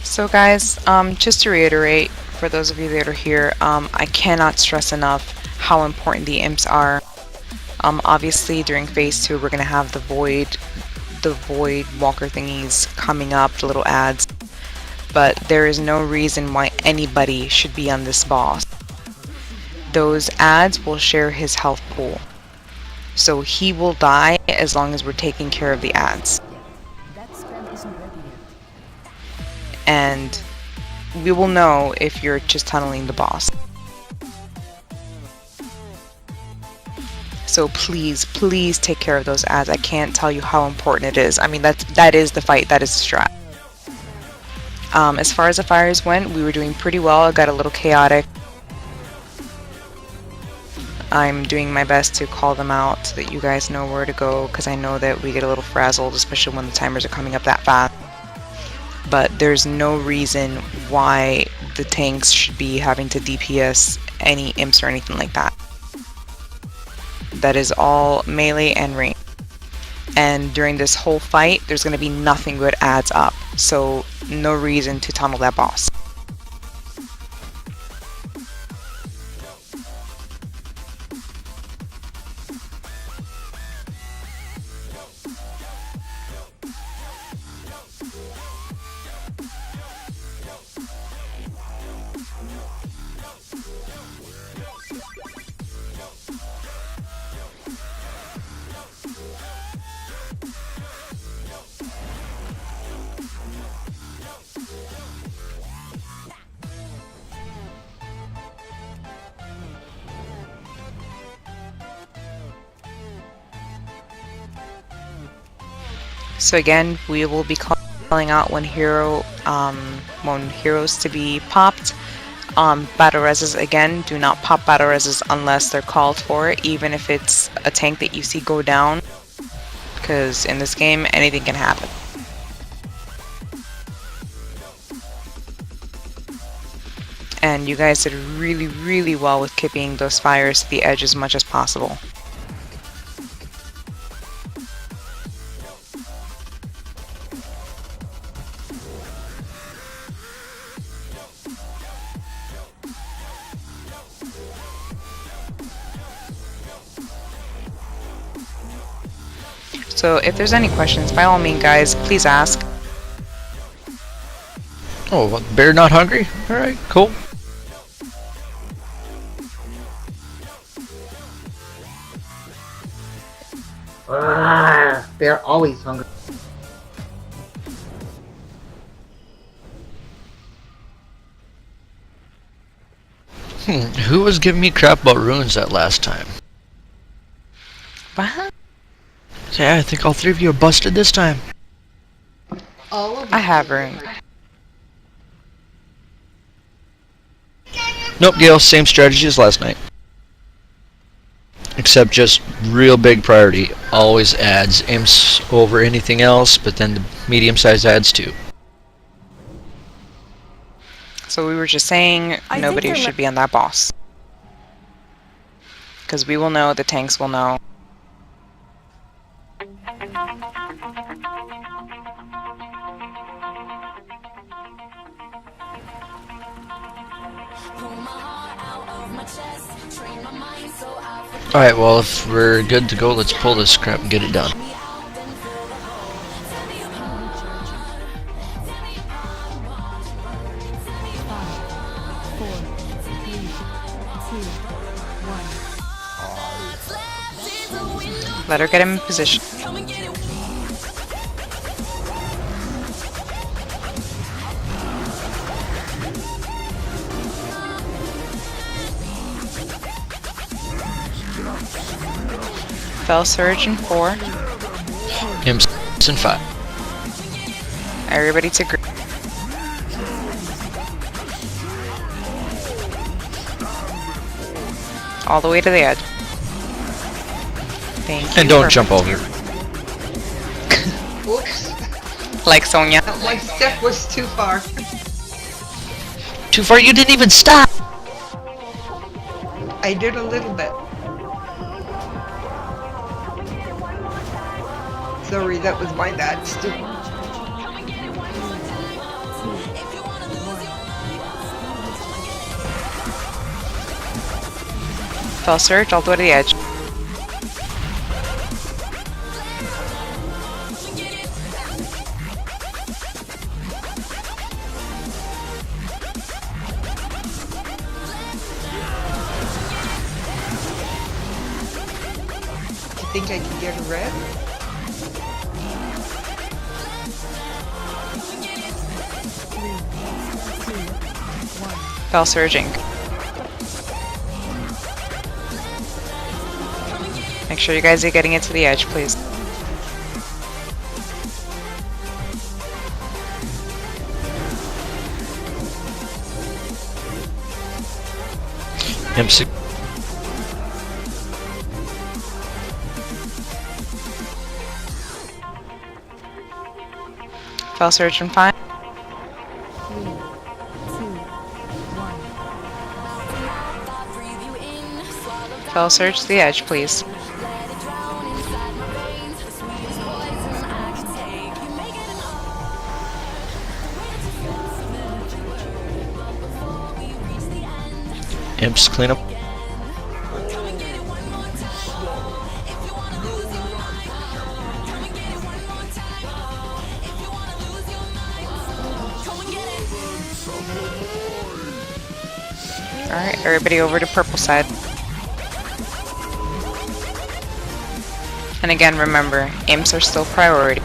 So guys, just to reiterate, for those of you that are here, I cannot stress enough how important the imps are. Obviously during phase 2 we're going to have the void walker thingies coming up, the little ads, but there is no reason why anybody should be on this boss. Those ads will share his health pool, so he will die as long as we're taking care of the ads. And we will know if you're just tunneling the boss. So please, please take care of those ads. I can't tell you how important it is. I mean, that is the fight, that is the strat. As far as the fires went, we were doing pretty well. It got a little chaotic. I'm doing my best to call them out so that you guys know where to go, because I know that we get a little frazzled, especially when the timers are coming up that fast. But there's no reason why the tanks should be having to DPS any imps or anything like that. That is all melee and range. And during this whole fight, there's going to be nothing but ads up. So no reason to tunnel that boss. So again, we will be calling out when heroes to be popped. Battle reses, again, do not pop battle reses unless they're called for, even if it's a tank that you see go down, because in this game anything can happen. And you guys did really, really well with keeping those fires to the edge as much as possible. So if there's any questions, by all means guys, please ask. Oh, what, bear not hungry? Alright, cool. They're always hungry. Who was giving me crap about runes that last time? What? Yeah, I think all three of you are busted this time. I have runes. Nope, Gale, same strategy as last night. Except just real big priority. Always adds imps over anything else, but then the medium-sized adds too. So we were just saying nobody should be on that boss. Because we will know, the tanks will know. Alright, well, if we're good to go, let's pull this crap and get it done. Let her get him in position. Fell Surge in 4. Imps in 5. Everybody to green. All the way to the edge. Thank you. And don't jump over. Oops. Like Sonya. My step was too far. Too far? You didn't even stop! I did a little bit. Sorry, that was my bad. Stupid. Fell Surge all the way to the edge. I think I can get a red. Fell Surging. Make sure you guys are getting it to the edge, please. MC. Fell Surge in 5. Fell Surge to the edge, please. Imps clean up. Alright, everybody over to purple side. And again, remember, imps are still priority.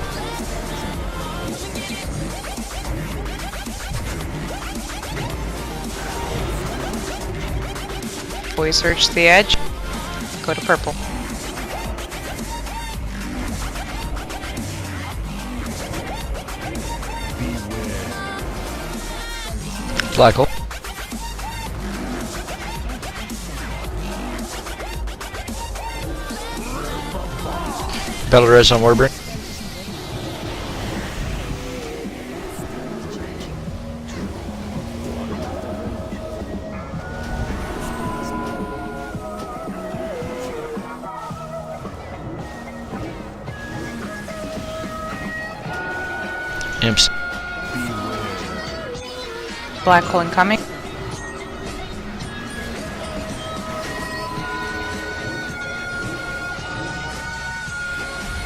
Boy Surge to the edge. Go to purple. Black hole. Battle res on Warbrick. Imps. Black hole incoming.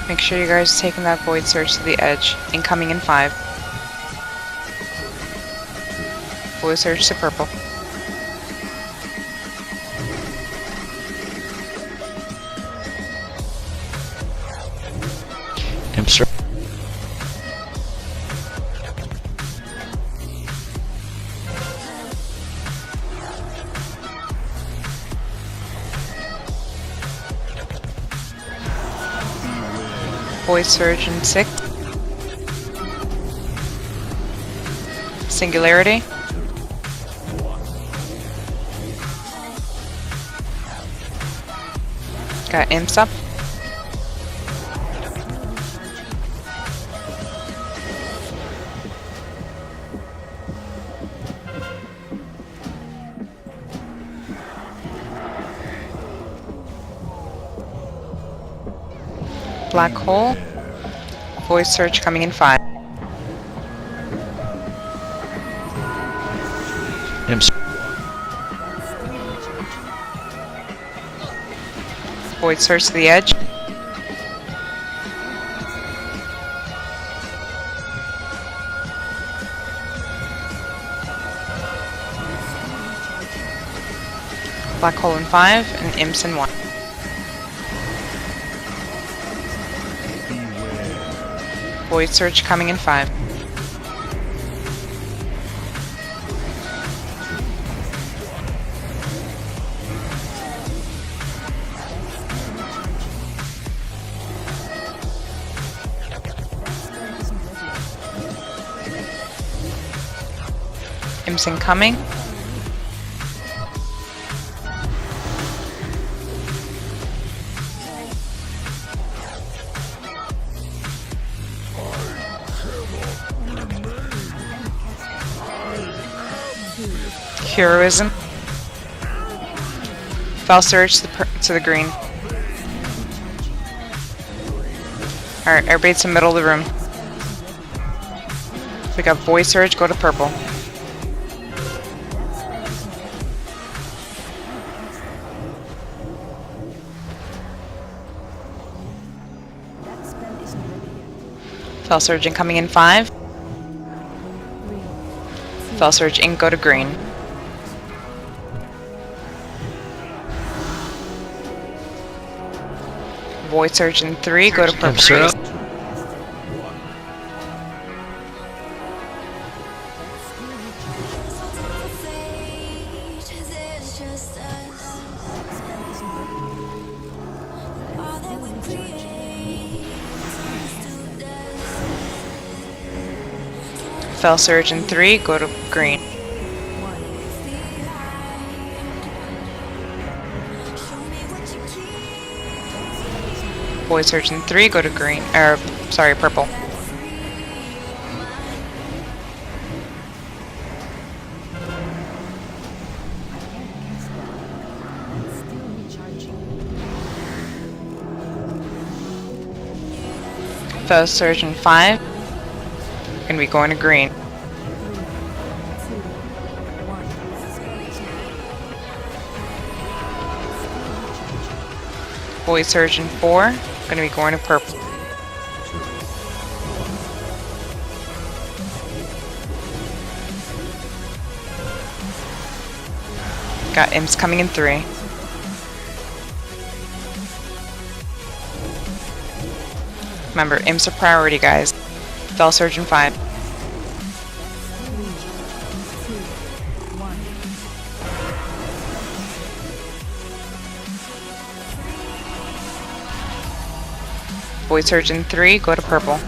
Make sure you guys are taking that void surge to the edge. Incoming in 5. Void surge to purple. Imps. Void surge in 6. Singularity. Got imps up. Black hole. Void surge coming in 5. Imps. Void surge to the edge. Black hole in 5 and imps in 1. Void surge coming in 5. Imps incoming. Heroism. Fell surge to the green. Alright, everybody to the middle of the room. We got void surge, go to purple. Fell surge incoming in 5. Fell surge ink, go to green. Void surge in 3, go to purple. Fell surge in 3, go to green. Void surge in 3, go to green. Sorry, purple. Fell surge in 5. Gonna be going to green. Void surge in 4. Gonna be going to purple. Got imps coming in 3. Remember, imps are priority, guys. Fell surge in 5. Void surge in 3, go to purple.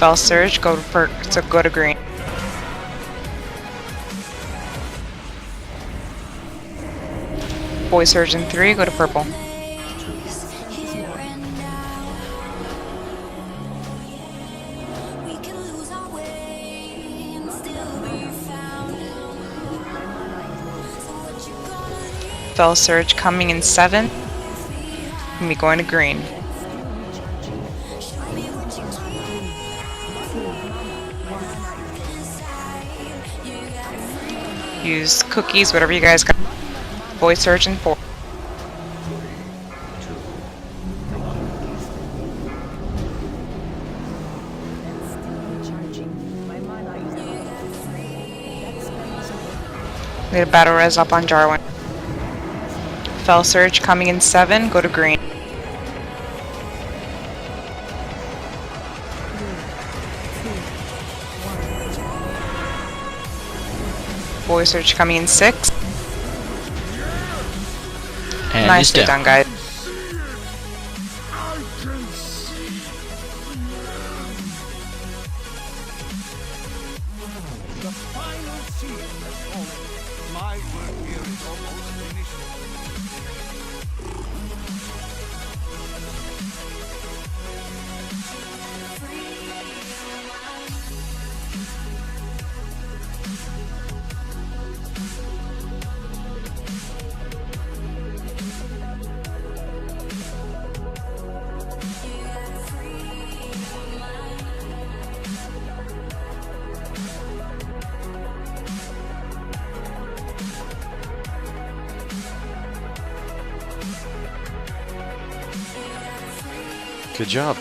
Fell Surge, go to green. Boy Surge in 3, go to purple. Fell Surge coming in 7. And we going to green. Use cookies, whatever you guys got. Boy Surge in 4. Need a battle res up on Jarwin. Fell Surge coming in 7, go to green. Boy Surge coming in 6. And Nicely done, guys. The final seal has fallen. My work here is almost finished. Good job.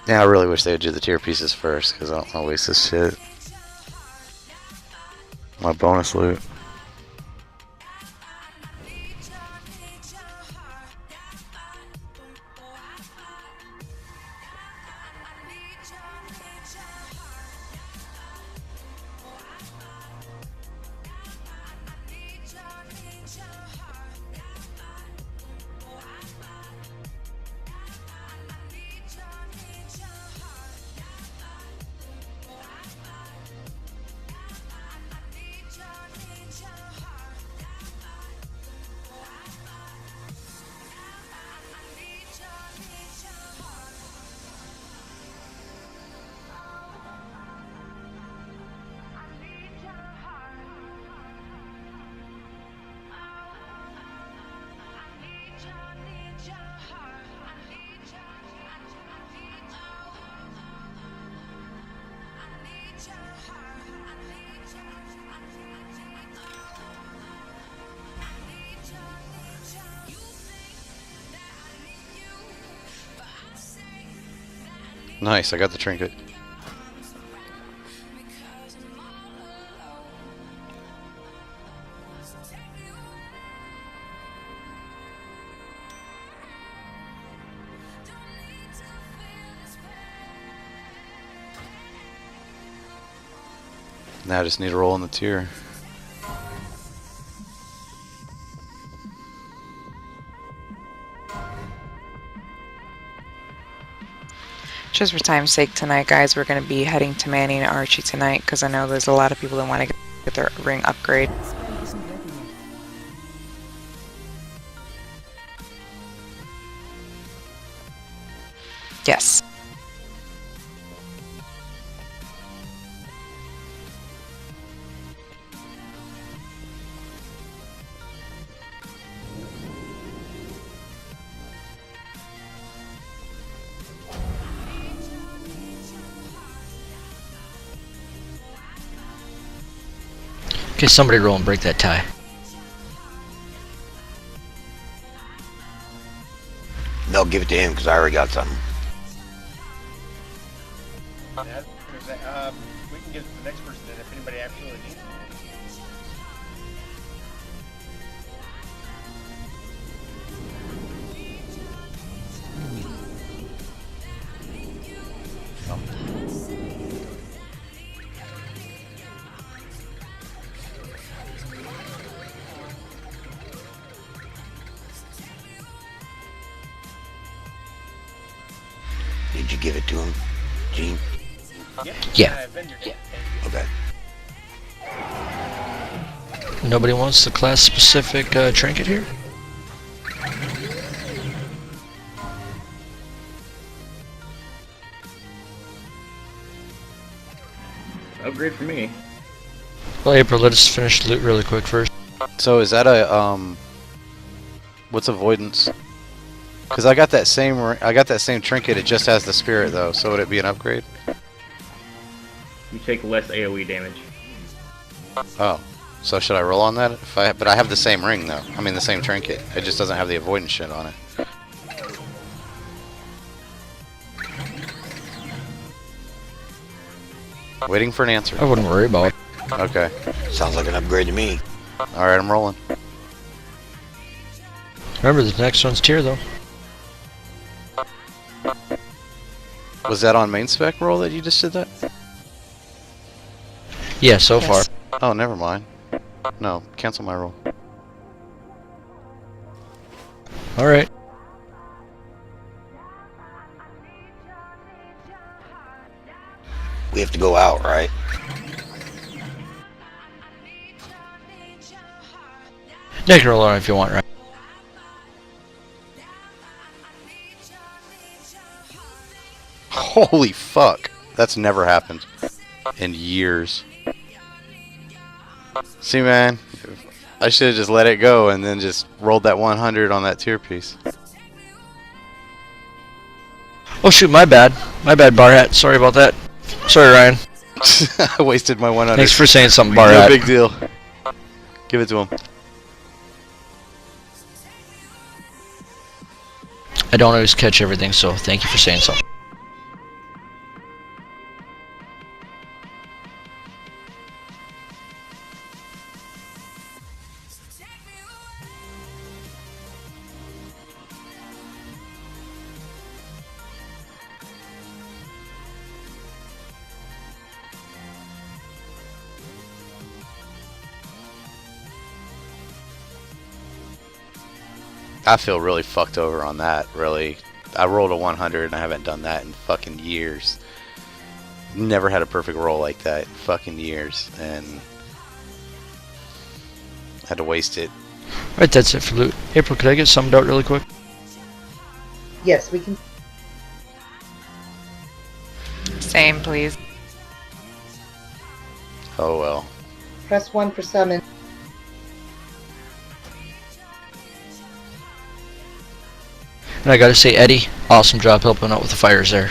Yeah, I really wish they would do the tier pieces first, because I don't want to waste this shit. My bonus loot. Nice, I got the trinket. Now I just need to roll in the tier. Just for time's sake tonight, guys, we're going to be heading to Manny and Archie tonight because I know there's a lot of people that want to get their ring upgrade. Yes. Okay, somebody roll and break that tie. No, give it to him because I already got something. We can give it to the next person then if anybody absolutely needs it. Did you give it to him, Gene? Yeah. Okay. Nobody wants the class-specific trinket here? Upgrade for me. Well, April, let us finish the loot really quick first. So is that a what's avoidance? Because I got that same trinket. It just has the spirit though. So would it be an upgrade? You take less AOE damage. Oh, so should I roll on that? But I have the same ring though. I mean the same trinket. It just doesn't have the avoidance shit on it. Waiting for an answer. I wouldn't worry about it. Okay. Sounds like an upgrade to me. Alright, I'm rolling. Remember, the next one's tier, though. Was that on main spec roll that you just did that? Yeah, so far. Oh, never mind. No, cancel my roll. Alright. We have to go out, right? You can roll on if you want, right? Holy fuck. That's never happened in years. See, man, I should have just let it go and then just rolled that 100 on that tier piece. Oh shoot, my bad. My bad, Barhat. Sorry about that. Sorry, Ryan. I wasted my 100. Thanks for saying something, No Barhat. big deal. Give it to him. I don't always catch everything, so thank you for saying something. I feel really fucked over on that, really. I rolled a 100 and I haven't done that in fucking years. Never had a perfect roll like that in fucking years, and had to waste it. Alright, that's it for loot. April, could I get summed out really quick? Yes, we can. Same, please. Oh well. Press 1 for summon. And I gotta say, Eddie, awesome job helping out with the fires there.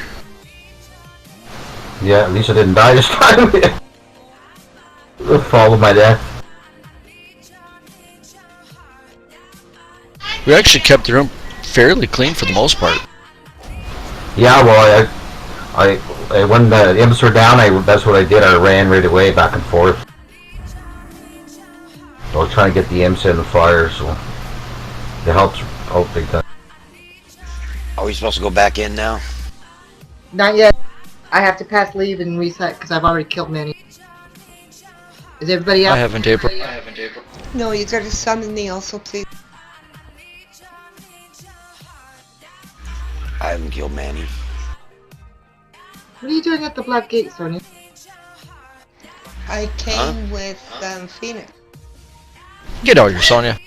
Yeah, at least I didn't die this time. Follow my death. We actually kept the room fairly clean for the most part. Yeah, well, when the imps were down, that's what I did. I ran right away, back and forth. So I was trying to get the imps in the fire, so it helps out big time. Are we supposed to go back in now? Not yet. I have to pass leave and reset because I've already killed many. Is everybody out? I haven't, April. No, you gotta summon me also, please. I haven't killed Manny. What are you doing at the Black Gate, Sonya? I came with Phoenix. Get out here, Sonya.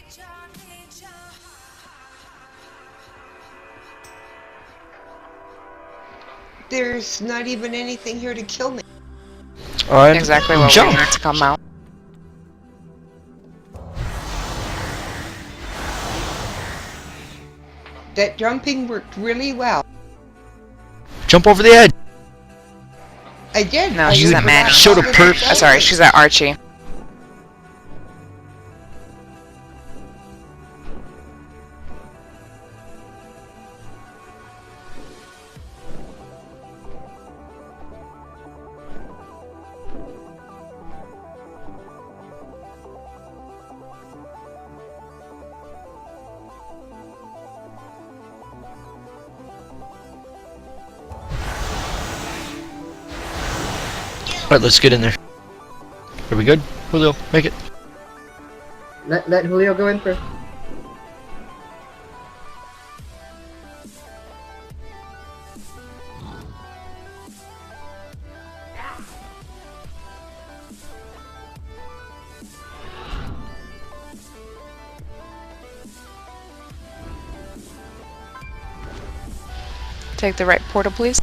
There's not even anything here to kill me. Alright, Exactly what jump. we need to come out. That jumping worked really well. Jump over the edge. I did. No, I she's used at Manny. that Showed a for perp. the Sorry, she's at Archie. Alright, let's get in there. Are we good? Julio, make it. Let Julio go in first. Take the right portal, please.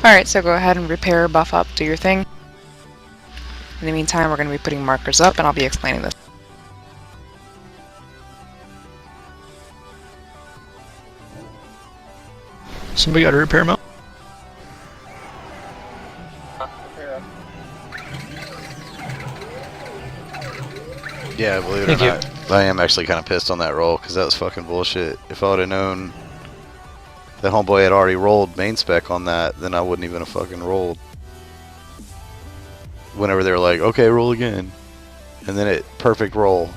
Alright, so go ahead and repair, buff up, do your thing. In the meantime, we're going to be putting markers up, and I'll be explaining this. Somebody got a repair mount? Yeah, believe it or not, I am actually kind of pissed on that roll because that was fucking bullshit. If I would have known that homeboy had already rolled main spec on that, then I wouldn't even have fucking rolled. Whenever they were like, okay, roll again. And then it, perfect roll.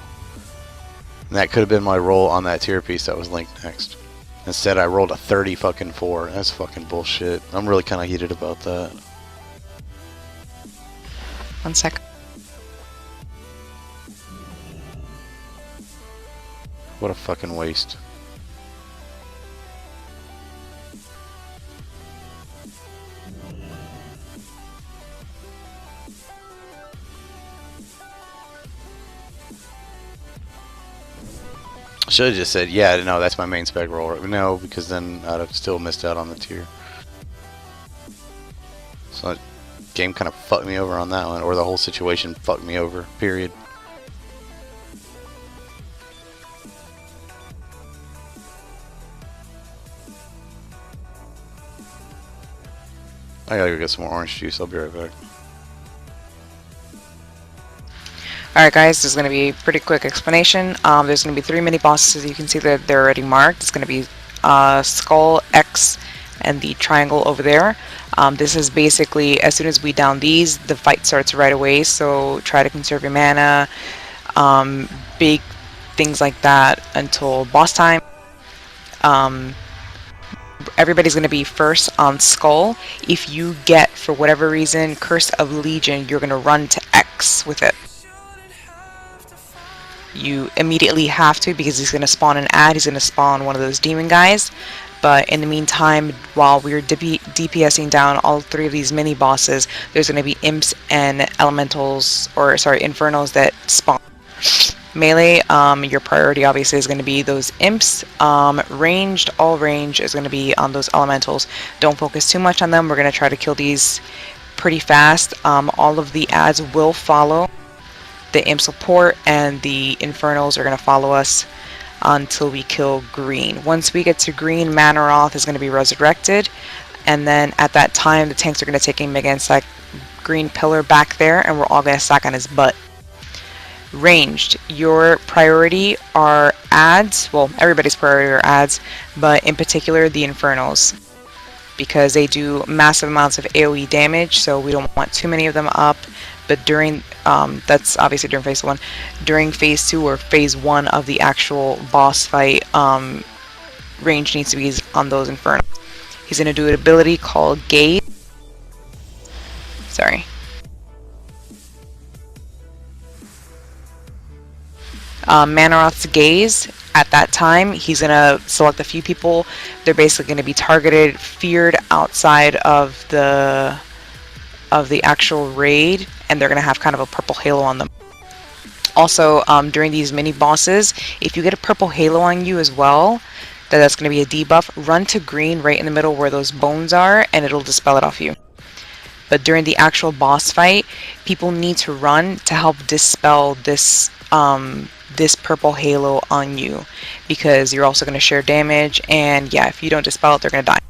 And that could have been my roll on that tier piece that was linked next. Instead, I rolled a 30 fucking 4. That's fucking bullshit. I'm really kind of heated about that. 1 sec. What a fucking waste. Should have just said, yeah, no, that's my main spec roll. No, because then I'd have still missed out on the tier. So, the game kind of fucked me over on that one, or the whole situation fucked me over, period. I gotta go get some more orange juice. I'll be right back. Alright guys, this is going to be a pretty quick explanation. There's going to be 3 mini bosses. You can see that they're already marked. It's going to be Skull, X, and the triangle over there. This is basically, as soon as we down these, the fight starts right away, so try to conserve your mana, big things like that until boss time. Everybody's going to be first on Skull. If you get, for whatever reason, Curse of Legion, you're going to run to X with it. You immediately have to, because he's going to spawn an ad, he's going to spawn one of those demon guys. But in the meantime, while we're DPSing down all 3 of these mini bosses, there's going to be imps and elementals, or sorry, infernals that spawn. Melee, your priority obviously is going to be those imps. Ranged, all range is going to be on those elementals. Don't focus too much on them. We're going to try to kill these pretty fast. All of the ads will follow. The imp support and the infernals are going to follow us until we kill green. Once we get to green, Manaroth is going to be resurrected, and then at that time the tanks are going to take aim against that green pillar back there, and we're all going to stack on his butt. Ranged, your priority are ads. Well, everybody's priority are ads, but in particular the infernals, because they do massive amounts of AoE damage, so we don't want too many of them up. But during, that's obviously during phase 1. During phase 2 or phase 1 of the actual boss fight, range needs to be on those infernals. He's going to do an ability called Gaze. Sorry. Manaroth's Gaze. At that time, he's going to select a few people. They're basically going to be targeted, feared outside of the actual raid, and they're going to have kind of a purple halo on them. Also, during these mini bosses, if you get a purple halo on you as well, that's going to be a debuff. Run to green right in the middle where those bones are, and it'll dispel it off you. But during the actual boss fight, people need to run to help dispel this this purple halo on you, because you're also going to share damage, and yeah, if you don't dispel it, they're going to die.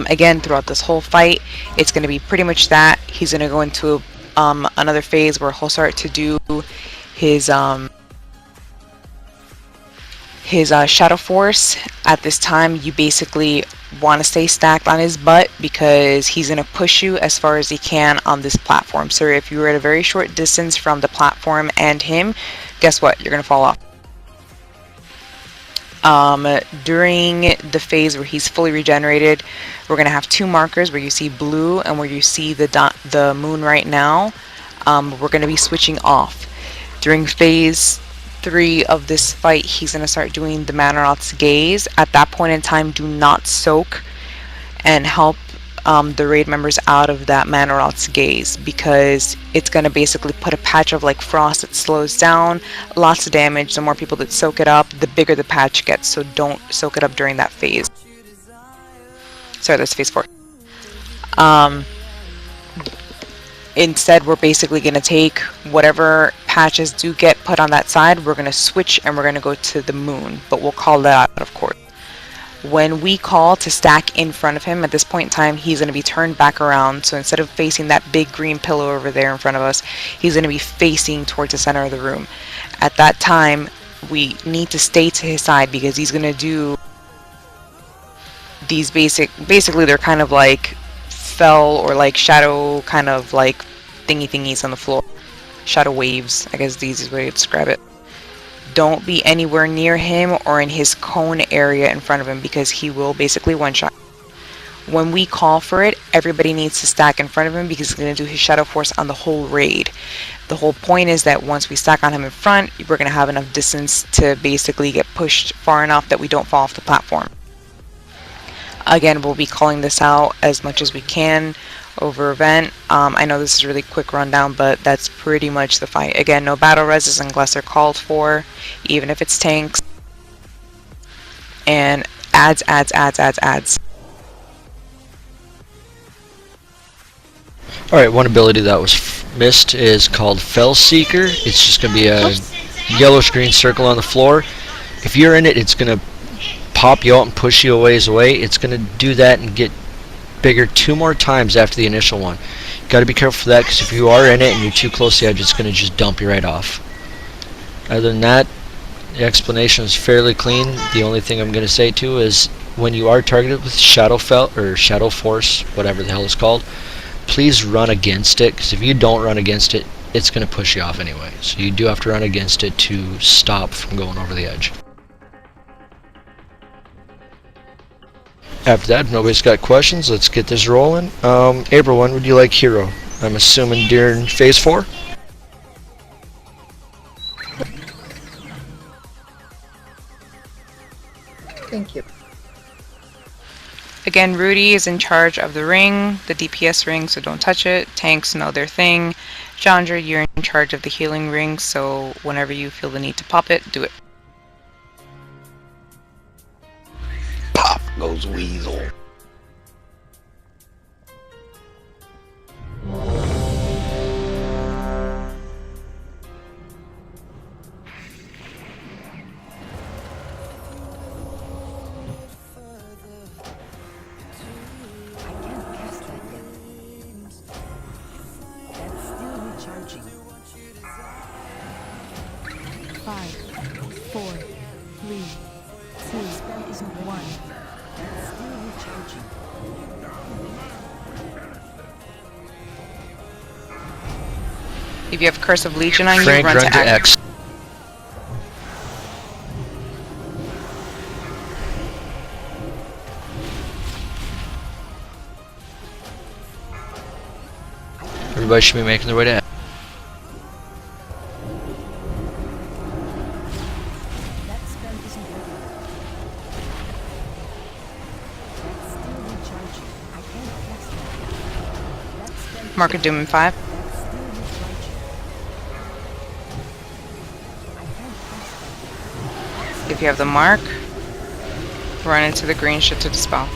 Again, throughout this whole fight, it's going to be pretty much that. He's going to go into another phase where he'll start to do his Shadow Force. At this time, you basically want to stay stacked on his butt, because he's going to push you as far as he can on this platform. So if you were at a very short distance from the platform and him, guess what? You're gonna fall off. During the phase where he's fully regenerated, we're gonna have 2 markers where you see blue and where you see the moon right now. We're gonna be switching off. During phase 3 of this fight, he's gonna start doing the Manarot's gaze. At that point in time, do not soak and help the raid members out of that Manarot's gaze, because it's going to basically put a patch of like frost that slows down, lots of damage. The more people that soak it up, the bigger the patch gets, so don't soak it up during that phase. Sorry, that's phase 4. Instead, we're basically going to take whatever patches do get put on that side, we're going to switch and we're going to go to the moon, but we'll call that out, of course. When we call to stack in front of him, at this point in time, he's going to be turned back around. So instead of facing that big green pillow over there in front of us, he's going to be facing towards the center of the room. At that time, we need to stay to his side, because he's going to do these basically they're kind of like fell or like shadow kind of like thingies on the floor. Shadow waves, I guess is the easiest way to describe it. Don't be anywhere near him or in his cone area in front of him, because he will basically one-shot. When we call for it, everybody needs to stack in front of him, because he's going to do his Shadow Force on the whole raid. The whole point is that once we stack on him in front, we're going to have enough distance to basically get pushed far enough that we don't fall off the platform. Again, we'll be calling this out as much as we can over event. I know this is a really quick rundown, but that's pretty much the fight. Again, no battle reses unless they're called for, even if it's tanks. And adds. Alright, one ability that was missed is called Fell Seeker. It's just going to be a yellowish green circle on the floor. If you're in it, it's going to pop you out and push you a ways away. It's going to do that and get bigger 2 more times after the initial one. You got to be careful for that, because if you are in it and you're too close to the edge, it's going to just dump you right off. Other than that, the explanation is fairly clean. The only thing I'm going to say too is, when you are targeted with Shadow Force, whatever the hell it's called, please run against it, because if you don't run against it, it's going to push you off anyway. So you do have to run against it to stop from going over the edge. After that, if nobody's got questions, let's get this rolling. April, when would you like hero? I'm assuming during phase 4? Thank you. Again, Rudy is in charge of the ring, the DPS ring, so don't touch it. Tanks know their thing. Challenger, you're in charge of the healing ring, so whenever you feel the need to pop it, do it. Pop goes Weasel. If you have Curse of Legion on you, Frank, run to X. Everybody should be making their way to X. Mark of Doom in 5. If you have the mark, run into the green shit to dispel.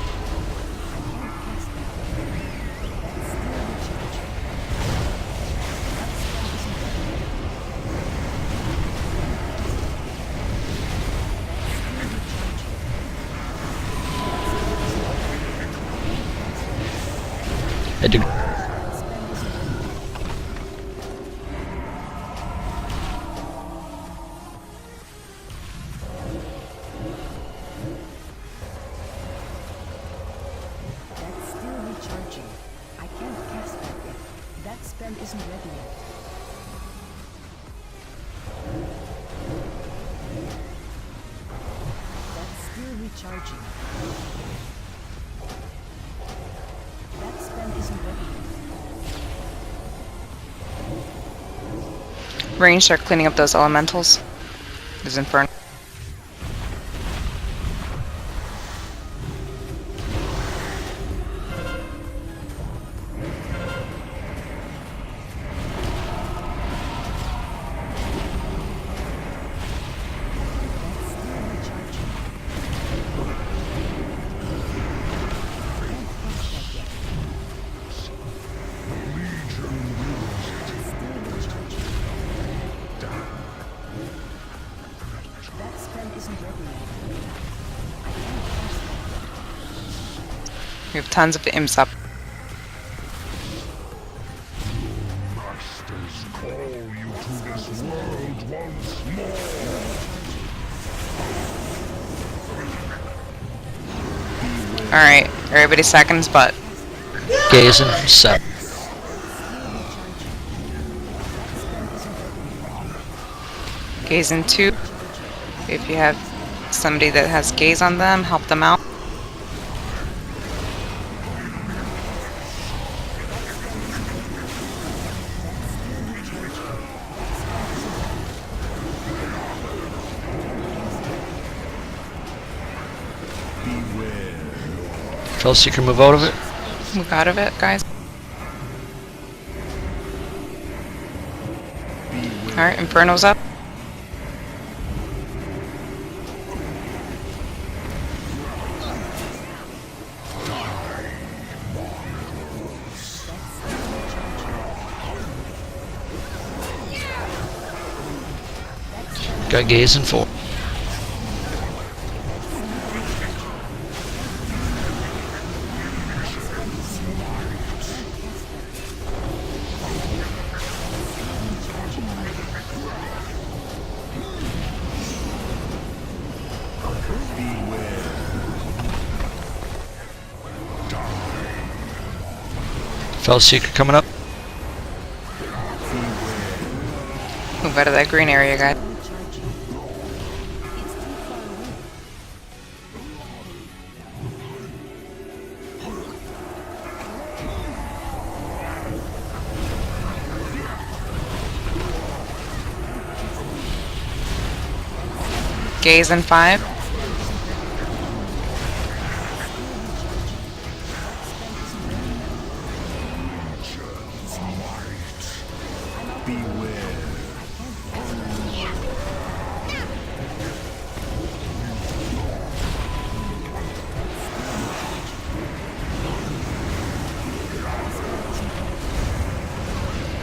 Range, start cleaning up those elementals. There's Inferno. We have tons of imps up. Masters call you to this world once more. Alright, everybody seconds, but Gazing, 7. gaze in 2. If you have somebody that has gaze on them, help them out. Felseeker, move out of it. Move out of it, guys. Alright, Inferno's up. Got gaze in 4. Felseeker coming up. Move out of that green area, guys. Gaze in 5.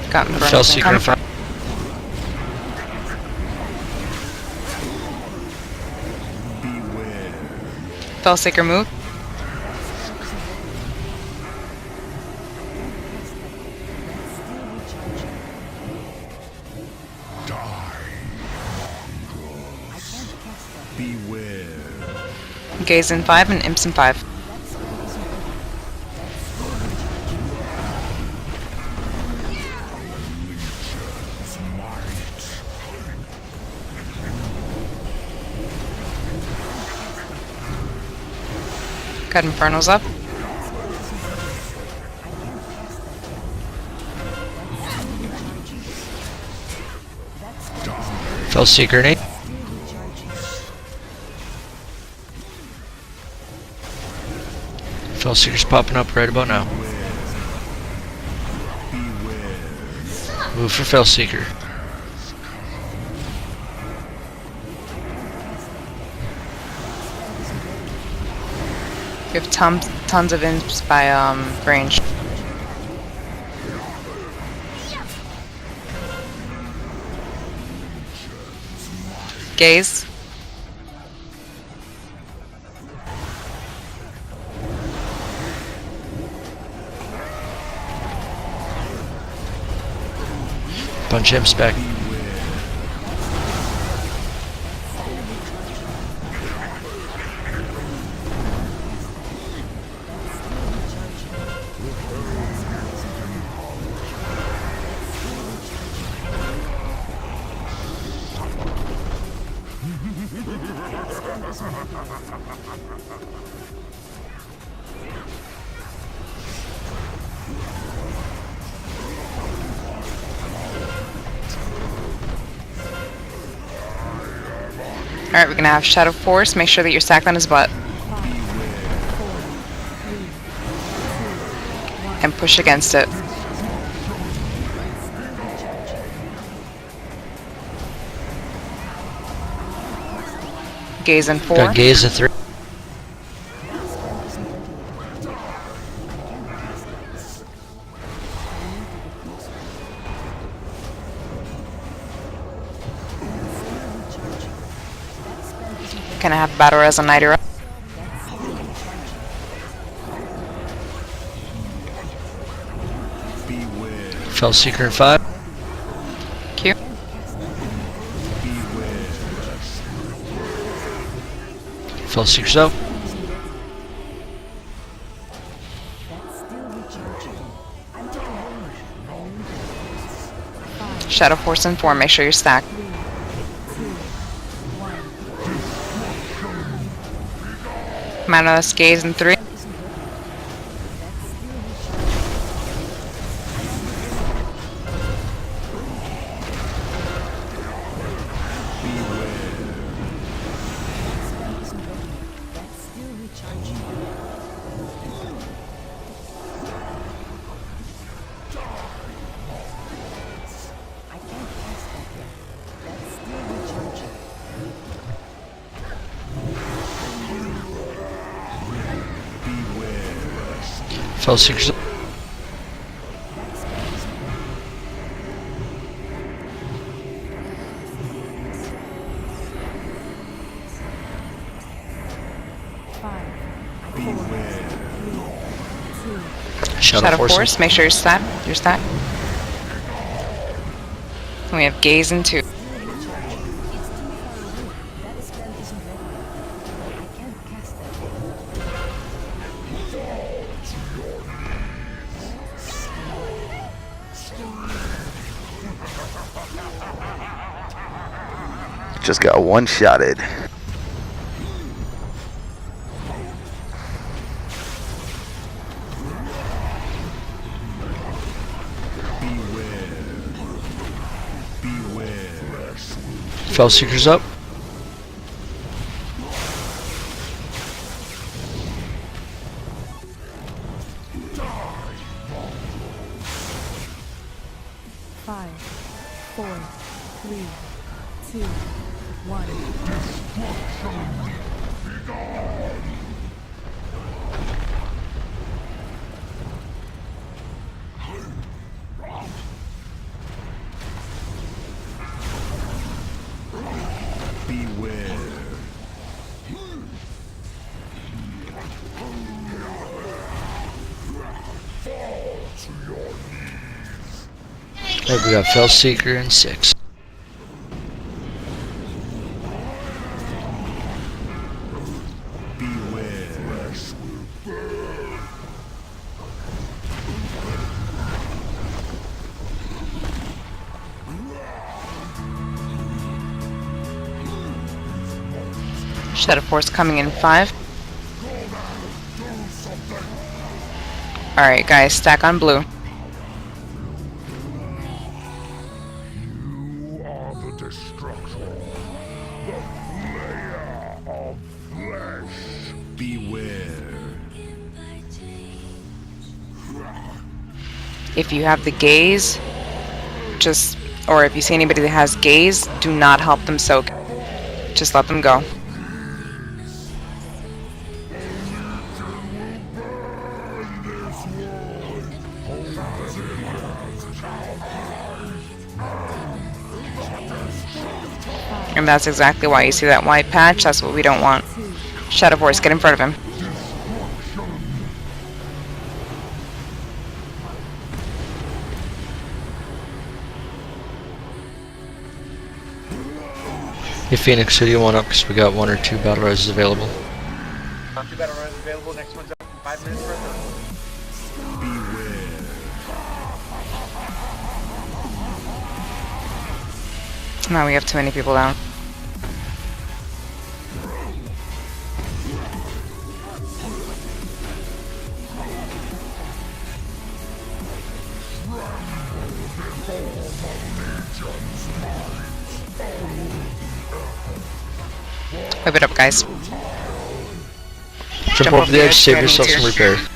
Got Felseeker in 5. Felseeker move. Gaze in 5 and imps in 5. Got Infernos up. Felseeker in 8. Felseeker's popping up right about now. Move for Felseeker. We have tons of imps by range. Gaze. Bunch imps back. Alright, we're gonna have Shadow Force. Make sure that you're stacked on his butt. And push against it. Gaze in 4. Got gaze in 3. Gonna have Battle Res on Nidera. Fell Seeker in 5. Q. Fell Seeker's out. Shadow Force in 4. Make sure you're stacked. Manos Gaze in 3. Fell Seeker's out. Shadow Force. Make sure you're stacked. You're stacked. And we have Gaze in 2. Just got one-shotted. Fell Seeker's up. Right, we got Fell Seeker in 6. Shadow Force coming in 5. Alright guys, stack on blue. You are the destruction, the flayer of flesh. Beware. If you have the Gaze, or if you see anybody that has Gaze, do not help them soak. Just let them go. And that's exactly why you see that white patch. That's what we don't want. Shadow Force, get in front of him. Hey Phoenix, who do you want up? Because we got 1 or 2 battle rises available. 2 battle runs available. Next one's up in 5 minutes for a third. Now we have too many people down. Whip it up, guys. Jump over the edge, save yourself some repair. 5,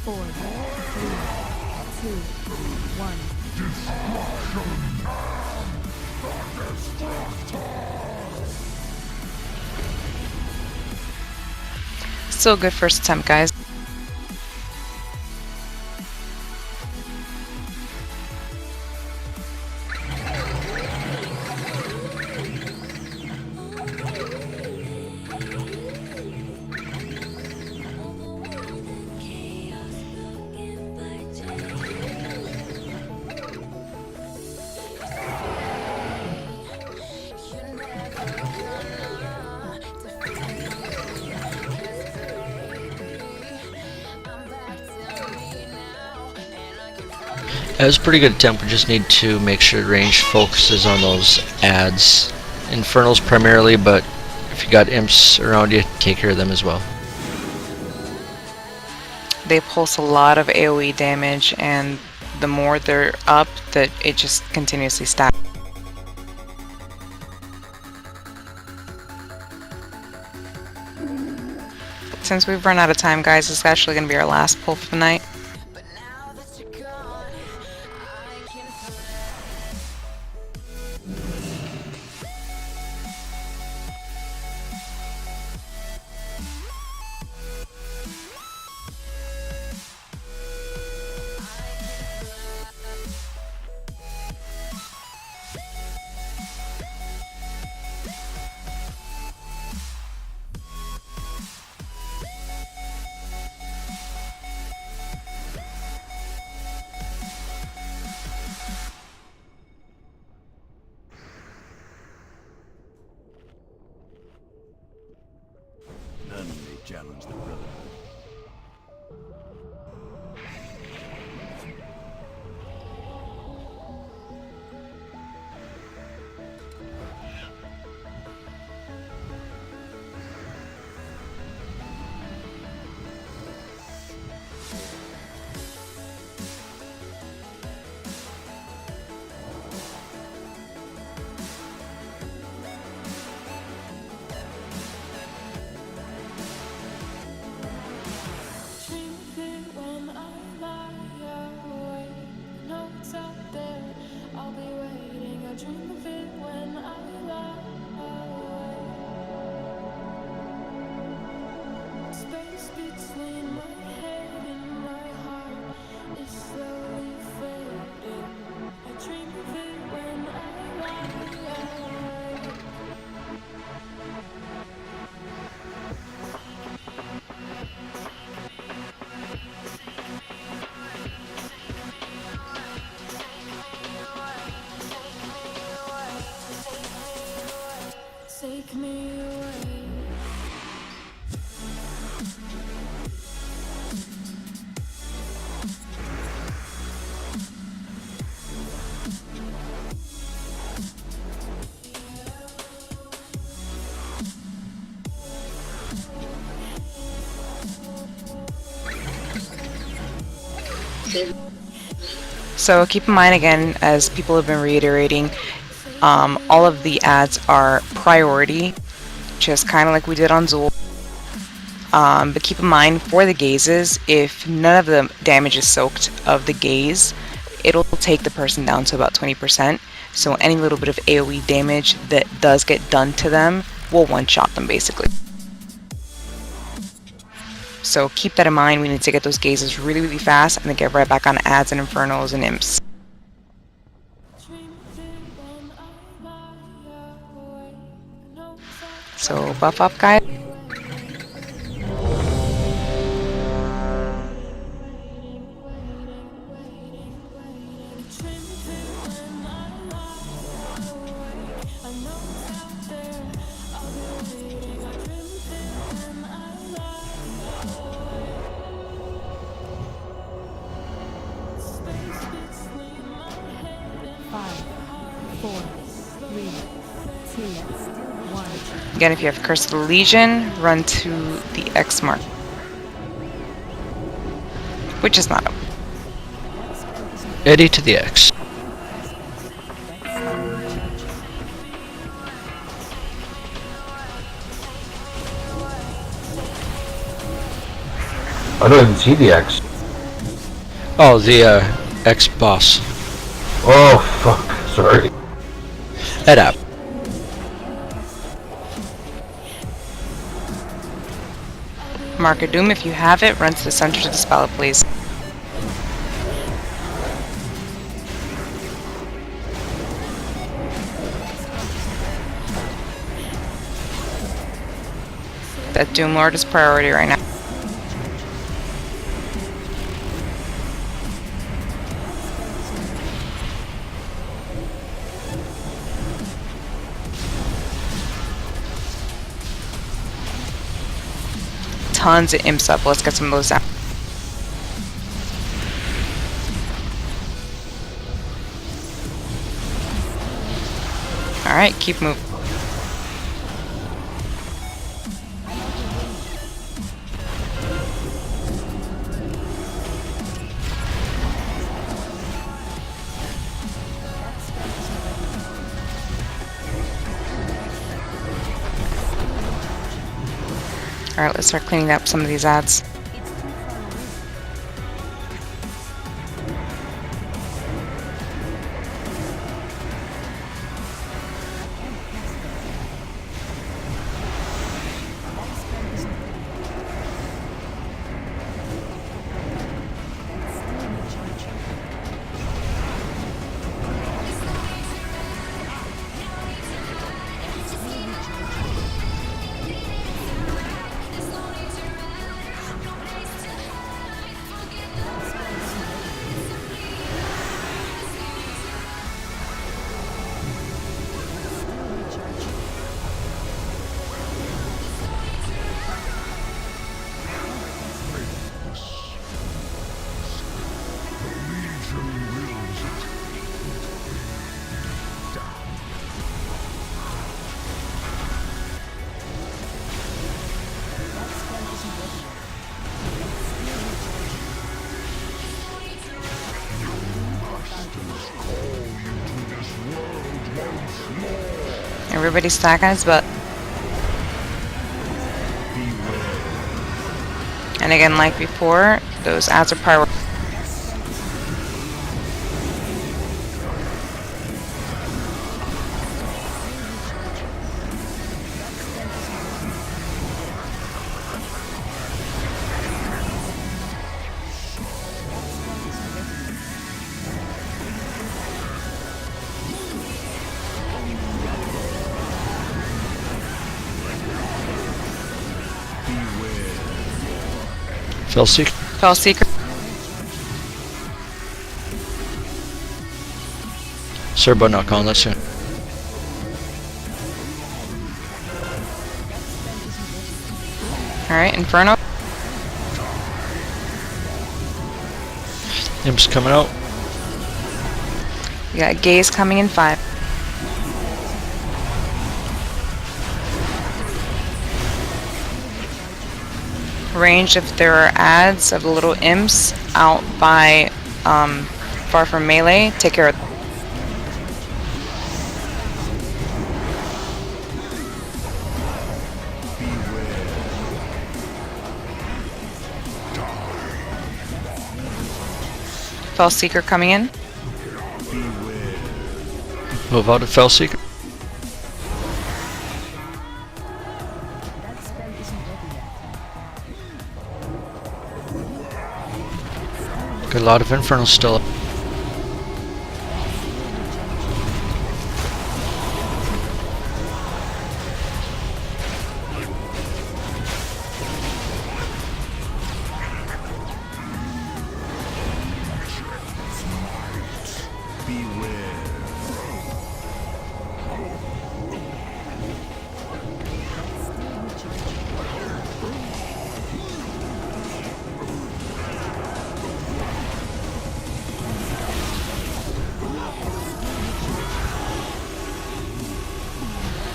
4, 3, 2, 1. Still a good first attempt, guys. That was a pretty good attempt. We just need to make sure range focuses on those ads. Infernals primarily, but if you got imps around you, take care of them as well. They pulse a lot of AoE damage, and the more they're up, that it just continuously stacks. Since we've run out of time, guys, this is actually going to be our last pull for the night. None may challenge the brotherhood. Take me away. So keep in mind again, as people have been reiterating, all of the ads are priority, just kind of like we did on Zool. But keep in mind, for the gazes, if none of the damage is soaked of the gaze, it'll take the person down to about 20%. So any little bit of AoE damage that does get done to them will one-shot them, basically. So keep that in mind. We need to get those gazes really, really fast and then get right back on ads and infernals and imps. So buff up, guys. Again, if you have Curse of the Legion, run to the X mark, which is not up. Eddie to the X. I don't even see the X. Oh, the ex-boss. Oh, fuck. Sorry. Head up. Mark of Doom, if you have it, run to the center to dispel it, please. That Doom Lord is priority right now. Tons of imps up. Let's get some of those out. Alright, keep moving. Alright, let's start cleaning up some of these ads. Everybody's stacking his butt. And again, like before, those ads are priority. Fell Seeker. Fell Seeker. Serbo knock on, let's see. Alright, Inferno. Imp's coming out. We got Gaze coming in 5. Range, if there are ads of the little imps out by far from melee, take care of them. Fell Seeker coming in. Move out of Fell Seeker. Got a lot of Infernals still up.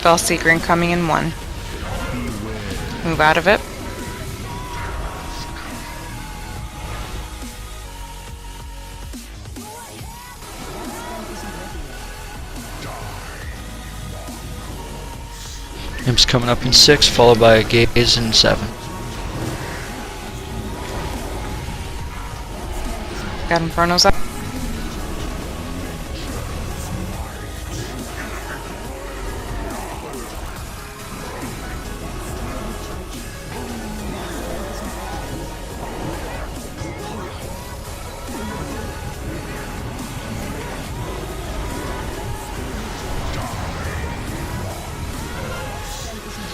Fell Seeker incoming in 1. Move out of it. Imp's coming up in 6, followed by a Gaze in 7. Got Infernos up.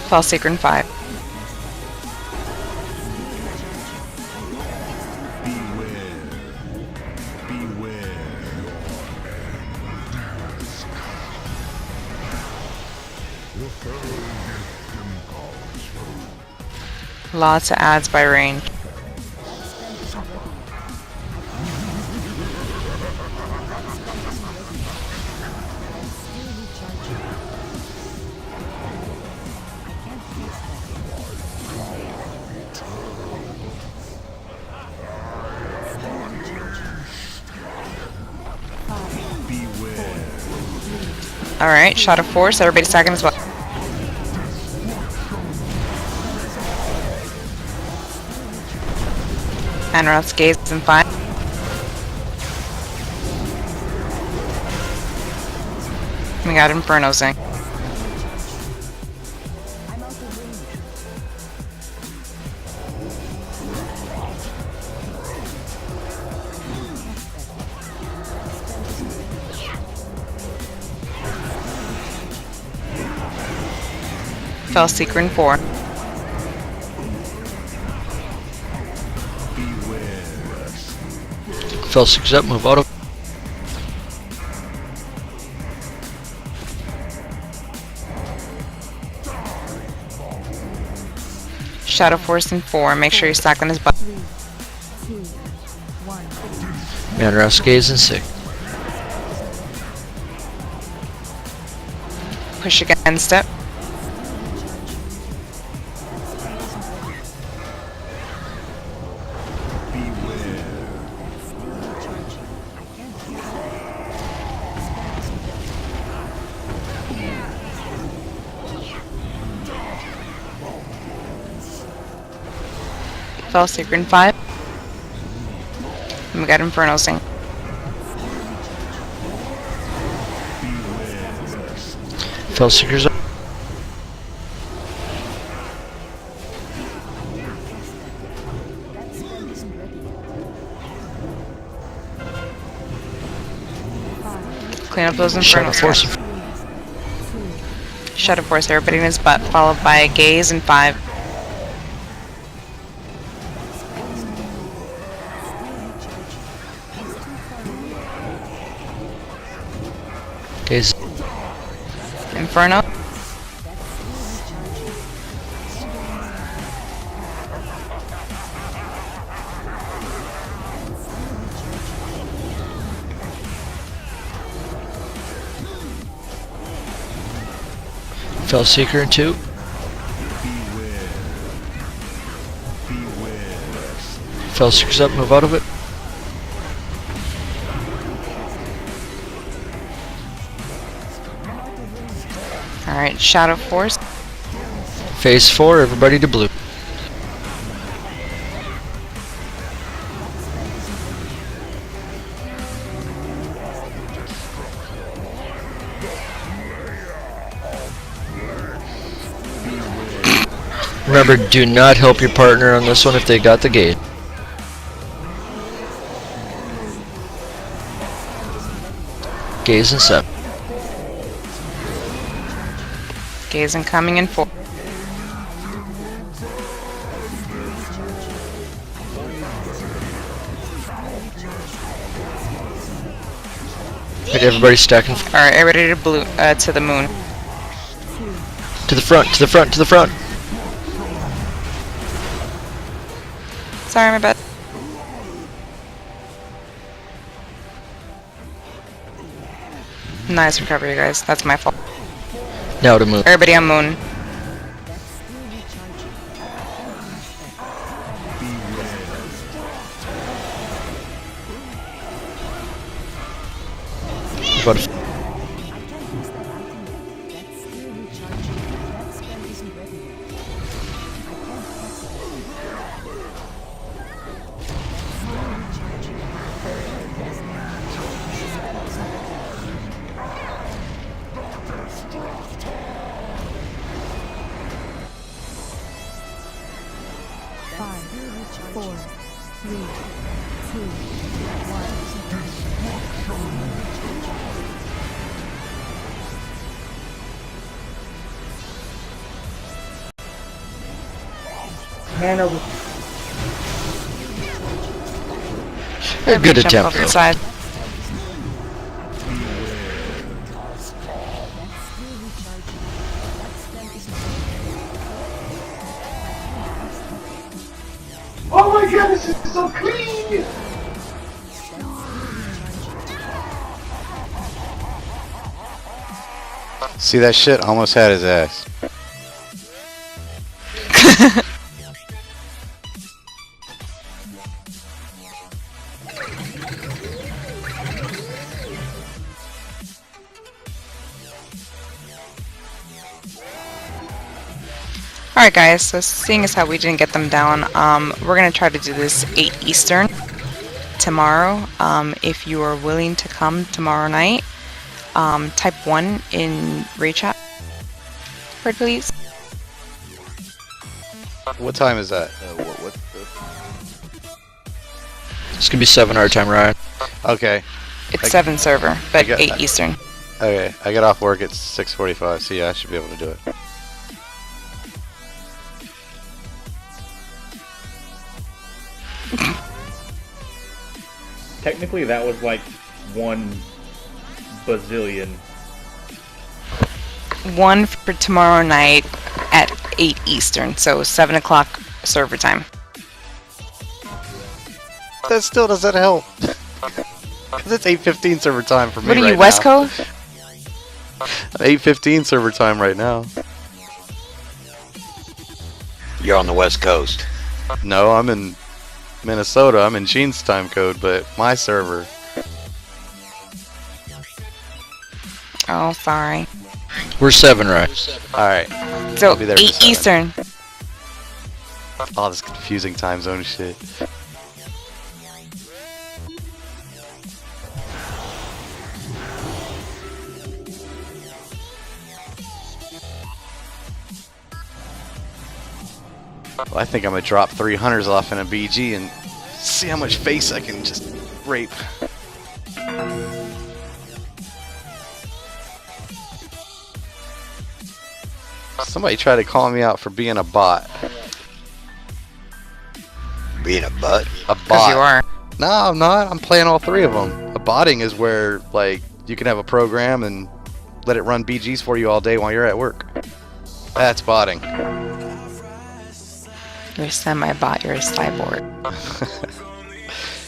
False Secret in 5. Lots of ads by range. Alright, shot of force, everybody stacking as well. And Roth's gaze in 5. We got Infernos in. Fell Seeker in 4. Fell Seeker's up, move auto. Shadow Force in 4. Make sure you stack on his butt. Manraf's gaze in 6. Push against it. Fell Secret in 5. And we got Inferno Sing. Fell Seeker's up. Clean up those Shadow Inferno Force. Sings. Shadow Force, everybody in his butt, followed by a Gaze in 5. Gaze. Inferno. Fell Seeker in 2. Fell Seeker's up, move out of it. Alright, Shadow Force. Phase 4, everybody to blue. Remember, do not help your partner on this one if they got the gate. Gaze in 7. Gaze and coming in 4. Right, everybody stacking. Alright, everybody to blue, to the moon. To the front, to the front, to the front. Sorry, my bad. Nice recovery, guys. That's my fault. Now to moon. Everybody on moon. About 4, 3, 2, 1. Man over. A good Jump attempt, off the though. side. Oh my god, this is so clean! See that shit? Almost had his ass. Alright guys, so seeing as how we didn't get them down, we're going to try to do this 8 Eastern tomorrow. If you are willing to come tomorrow night, type 1 in Raid chat, please. What time is that? It's gonna be 7 our time, Ryan. Okay. It's 7 server, but got- 8 Eastern. Okay, I get off work at 6:45, so yeah, I should be able to do it. Technically, that was like 1 bazillion. 1 for tomorrow night at 8 Eastern, so 7 o'clock server time. That still doesn't help. 'Cause it's 8:15 server time for me What are right you, West now. Coast? 8:15 server time right now. You're on the West Coast. No, I'm in Minnesota. I'm in Gene's time code, but my server. Oh, sorry. We're 7, right? Alright. So, I'll be there for 8 7. Eastern. All this confusing time zone shit. Well, I think I'm gonna drop 3 hunters off in a BG and see how much face I can just rape. Somebody tried to call me out for being a bot. Being a butt? A Because bot. you are. No, I'm not. I'm playing all 3 of them. A botting is where, like, you can have a program and let it run BGs for you all day while you're at work. That's botting. You're a semi-bot, you're a cyborg.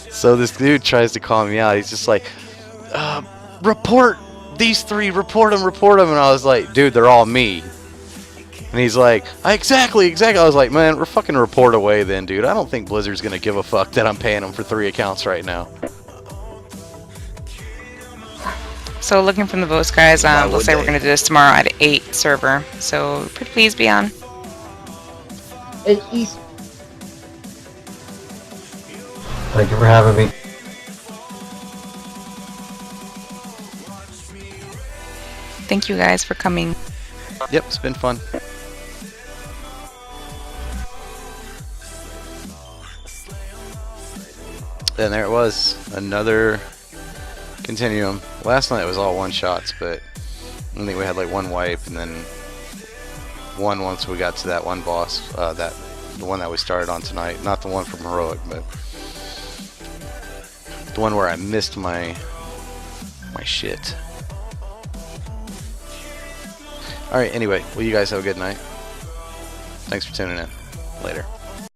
So this dude tries to call me out. He's just like, report these 3, report them. And I was like, dude, they're all me. And he's like, exactly. I was like, man, we're fucking report away then, dude. I don't think Blizzard's gonna give a fuck that I'm paying them for 3 accounts right now. So looking from the votes, guys, Why we'll would say we're they? going to do this tomorrow at 8 server. So please be on. 8 East. Thank you for having me. Thank you guys for coming. Yep, it's been fun. And there it was, another continuum. Last night it was all one-shots, but I think we had like 1 wipe, and then 1 once we got to that one boss, the one that we started on tonight. Not the one from Heroic, but the one where I missed my shit. Alright, anyway, well, you guys have a good night. Thanks for tuning in. Later.